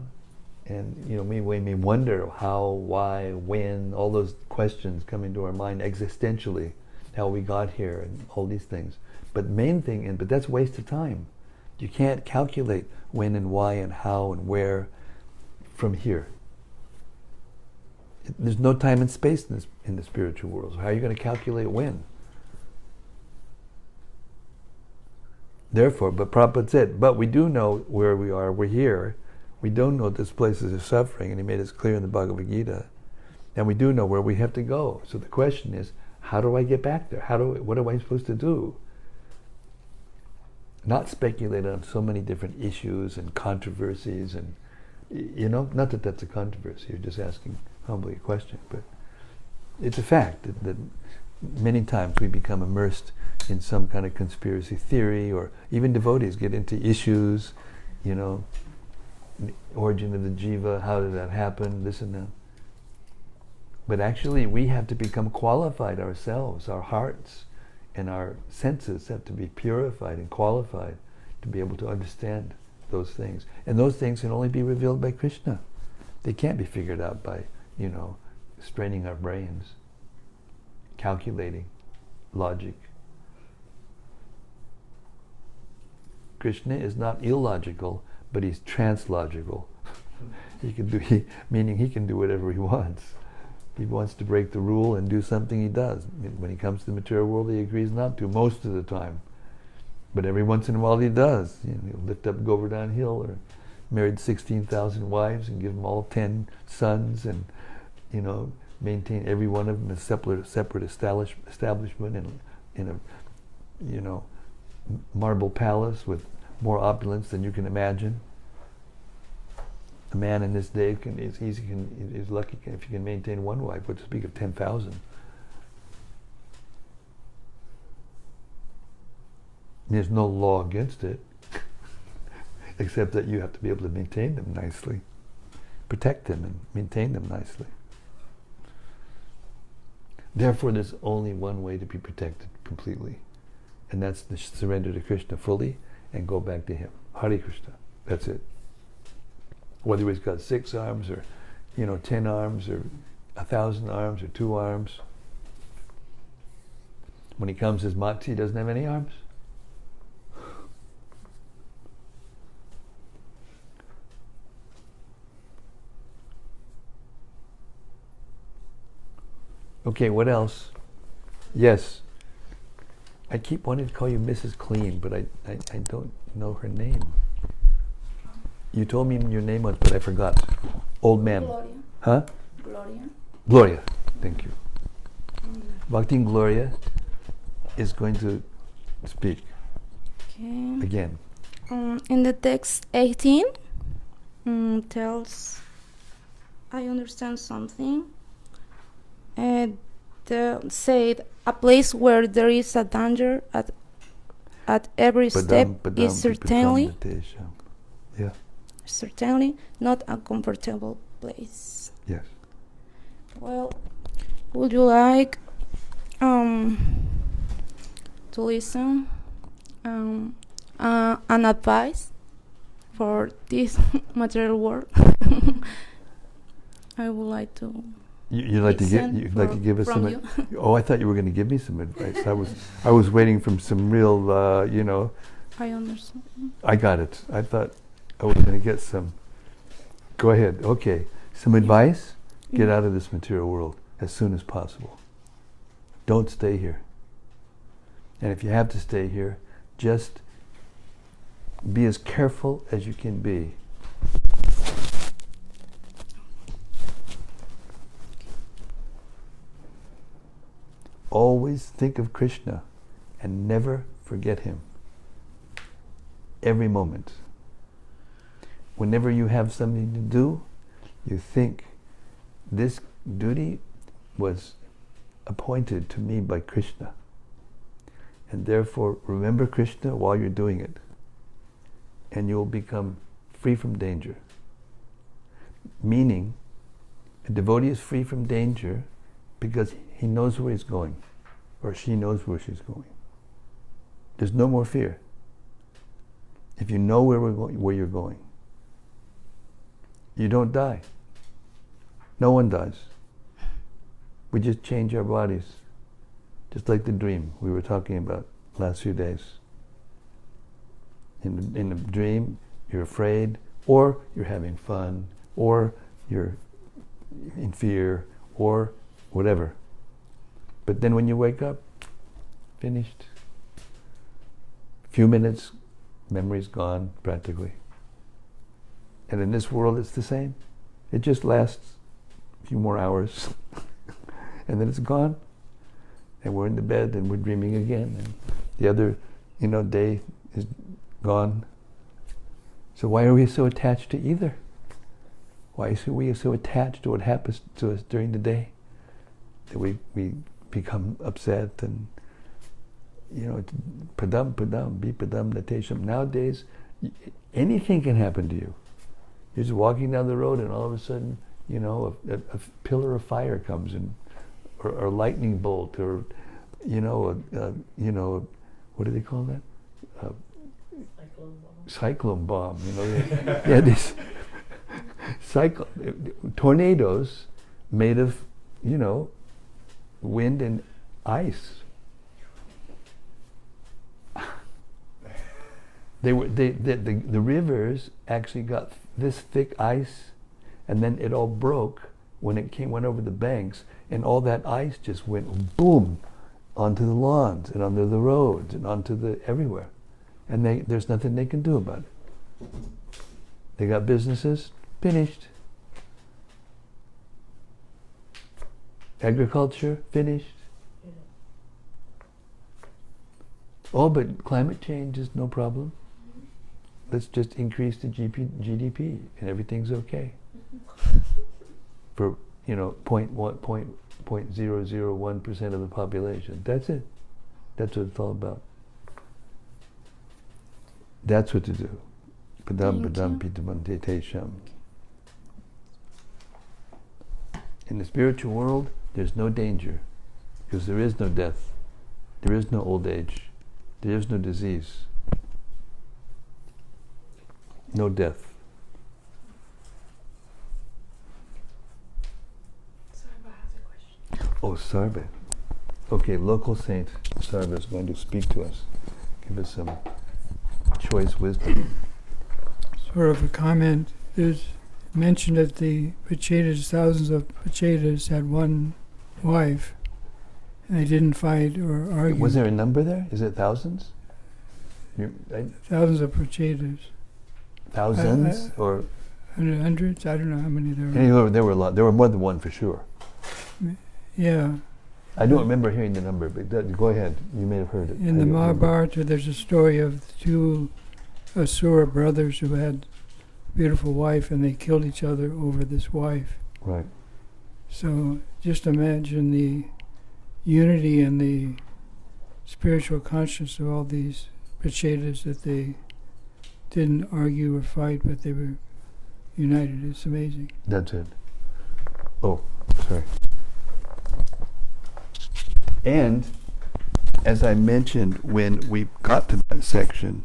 and, you know, we may wonder how, why, when, all those questions come into our mind existentially, how we got here and all these things. But main thing, but that's a waste of time. You can't calculate when and why and how and where from here. There's no time and space in the spiritual world. So how are you going to calculate when? Therefore, but Prabhupada said, but we do know where we are, we're here. We don't know this place is suffering, and he made it clear in the Bhagavad Gita. And we do know where we have to go. So the question is, how do I get back there? What am I supposed to do? Not speculate on so many different issues and controversies, and, you know, not that that's a controversy, you're just asking humbly a question, but it's a fact that many times we become immersed in some kind of conspiracy theory, or even devotees get into issues, you know, the origin of the jiva, how did that happen, this and that. But actually we have to become qualified ourselves, our hearts and our senses have to be purified and qualified to be able to understand those things. And those things can only be revealed by Krishna. They can't be figured out by, you know, straining our brains, calculating, logic. Krishna is not illogical, but he's translogical. Meaning he can do whatever he wants. If he wants to break the rule and do something, he does. When he comes to the material world, he agrees not to most of the time. But every once in a while he does. You know, he'll lift up Govardhan Hill, or married 16,000 wives and give them all 10 sons, and, you know, maintain every one of them a separate establishment in a, you know, marble palace with more opulence than you can imagine. A man in this day is lucky if he can maintain one wife, but to speak of 10,000. There's no law against it, except that you have to be able to maintain them nicely. protect them and maintain them nicely. Therefore, there's only one way to be protected completely, and that's to surrender to Krishna fully and go back to Him. Hare Krishna. That's it. Whether he's got 6 arms or 10 arms or 1,000 arms or 2 arms. When he comes as Mati, he doesn't have any arms. Okay, what else? Yes. I keep wanting to call you Mrs. Clean, but I don't know her name. You told me your name once, but I forgot. Old man. Gloria. Huh? Gloria. Gloria. Thank you. Bhakti Gloria is going to speak Okay. again. In the text 18 tells, I understand something. Said a place where there is a danger at every step is certainly Yeah. certainly not a comfortable place. Yes. Well, would you like to listen an advice for this material world? I would like to. You'd like to give us some. Oh, I thought you were going to give me some advice. I was waiting for some real, I understand. I got it. I thought I was going to get some. Go ahead. Okay. Some advice? Get out of this material world as soon as possible. Don't stay here. And if you have to stay here, just be as careful as you can be. Always think of Krishna and never forget Him. Every moment. Whenever you have something to do, you think, this duty was appointed to me by Krishna. And therefore, remember Krishna while you're doing it. And you'll become free from danger. Meaning, a devotee is free from danger because he knows where he's going, or she knows where she's going. There's no more fear. If you know where you're going, you don't die. No one dies. We just change our bodies, just like the dream we were talking about last few days. In the dream, you're afraid, or you're having fun, or you're in fear, or whatever. But then when you wake up, finished. Few minutes, memory's gone practically. And in this world it's the same. It just lasts a few more hours and then it's gone. And we're in the bed and we're dreaming again. And the other, day is gone. So why are we so attached to either? Why are we so attached to what happens to us during the day? That we become upset and, padam, bipadam, natesham. Nowadays, anything can happen to you. You're just walking down the road and all of a sudden, a pillar of fire comes in, or a lightning bolt, or, what do they call that? Cyclone bomb. Yeah, these tornadoes made of, wind and ice. The rivers actually got this thick ice, and then it all broke when it went over the banks, and all that ice just went boom onto the lawns and onto the roads and onto everywhere, and there's nothing they can do about it. They got businesses finished, agriculture finished. Oh, but climate change is no problem. Let's just increase the GDP and everything's okay. For 0.001% of the population. That's it. That's what it's all about. That's what to do. Padam padam pitamante tesham. In the spiritual world, there's no danger, because there is no death, there is no old age, there is no disease, no death. Sarva has a question. Oh, Sarva. Okay, local saint Sarva is going to speak to us, give us some choice wisdom. Sort of a comment. There's mentioned that the Pracetas, thousands of Pracetas, had one wife, and they didn't fight or argue. Was there a number there? Is it thousands? Thousands of Pracetas. Thousands or Hundreds? I don't know how many there were. anyway, there were a lot. There were more than one for sure. Yeah. I don't remember hearing the number, but go ahead. You may have heard it. In the Mahabharata, there's a story of two Asura brothers who had a beautiful wife, and they killed each other over this wife. Right. So just imagine the unity and the spiritual consciousness of all these Pracetas, that they didn't argue or fight, but they were united. It's amazing. That's it. Oh, sorry. And as I mentioned when we got to that section,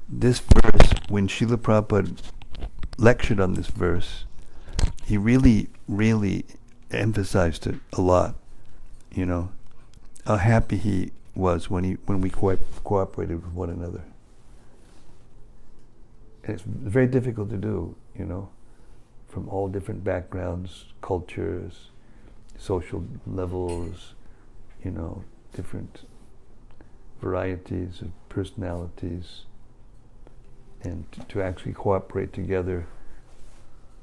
this verse, when Srila Prabhupada lectured on this verse, he really, really emphasized it a lot. You know, how happy he was when we cooperated with one another. And it's very difficult to do, you know, from all different backgrounds, cultures, social levels, you know, different varieties of personalities, and to actually cooperate together,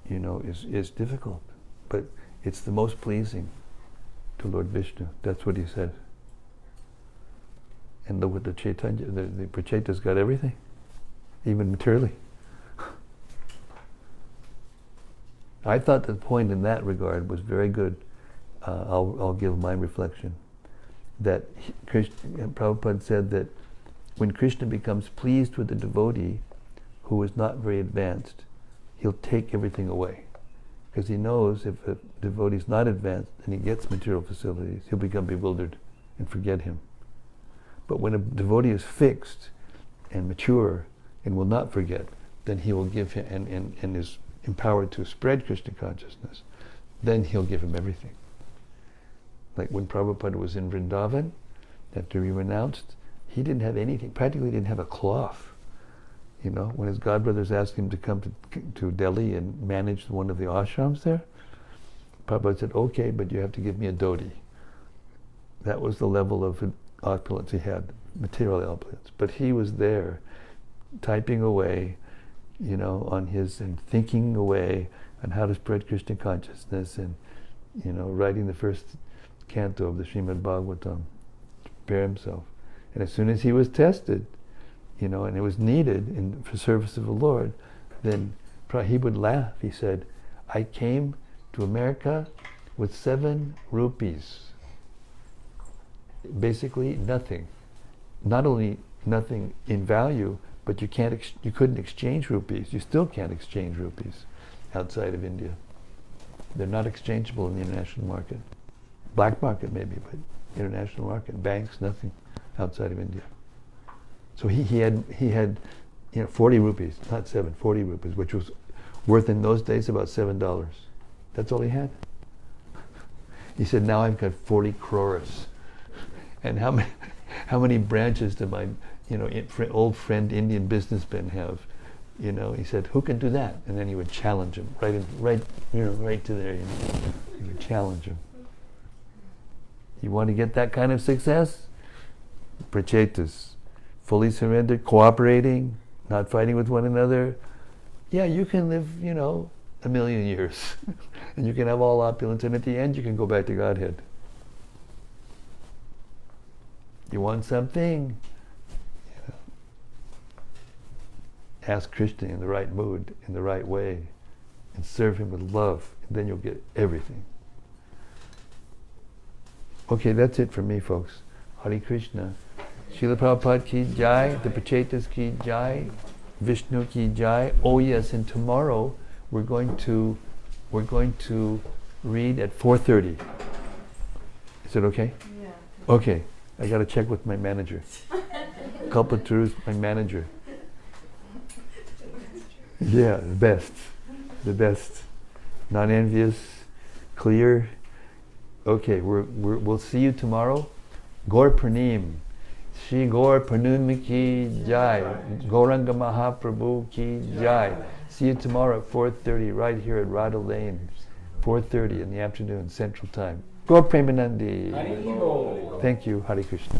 you know, is difficult, but it's the most pleasing to Lord Vishnu. That's what he said. And look what the Chaitanya, the Pracetas got everything, even materially. I thought the point in that regard was very good. I'll give my reflection. That Prabhupada said that when Krishna becomes pleased with a devotee who is not very advanced, he'll take everything away. Because he knows if a devotee is not advanced and he gets material facilities, he'll become bewildered and forget him. But when a devotee is fixed and mature and will not forget, then he will give him, and is empowered to spread Krishna consciousness, then he'll give him everything. Like when Prabhupada was in Vrindavan, after he renounced, he didn't have anything, practically didn't have a cloth. You know, when his godbrothers asked him to come to Delhi and manage one of the ashrams there, Prabhupada said, okay, but you have to give me a dhoti. That was the level of opulence he had, material opulence. But he was there, typing away, you know, on his, and thinking away on how to spread Krishna consciousness, and, you know, writing the first canto of the Srimad-Bhagavatam to prepare himself. And as soon as he was tested, you know, and it was needed for service of the Lord, then he would laugh. He said, I came to America with 7 rupees. Basically nothing. Not only nothing in value, but you couldn't exchange rupees. You still can't exchange rupees outside of India. They're not exchangeable in the international market. Black market maybe, but international market, banks, nothing outside of India. So he had you know, 40 rupees, not 7, 40 rupees, which was worth in those days about $7. That's all he had. He said, now I've got 40 crores. And how many branches did my, you know, old friend Indian businessman have? You know, he said, who can do that? And then he would challenge him, right to there. You know, he would challenge him. You want to get that kind of success? Pracetas, fully surrendered, cooperating, not fighting with one another. Yeah, you can live, you know, 1,000,000 years, and you can have all opulence, and at the end you can go back to Godhead. You want something? You know, ask Krishna in the right mood, in the right way, and serve him with love, and then you'll get everything. Okay, that's it for me, folks. Hare Krishna. Srila Prabhupada ki jai, the Pracetas ki jai, Vishnu ki jai. Oh yes, and tomorrow we're going to read at 4:30. Is it okay? Yeah. Okay. I got to check with my manager. Kalpataru's my manager. Yeah, the best. The best. Non-envious, clear. Okay, we'll see you tomorrow. Gaur Pranim. Shri Gaur Pranami ki jai. Gauranga Mahaprabhu ki jai. See you tomorrow at 4:30 right here at Radha Lane. 4:30 in the afternoon, Central Time. Gaur Premanandi. Thank you, Hare Krishna.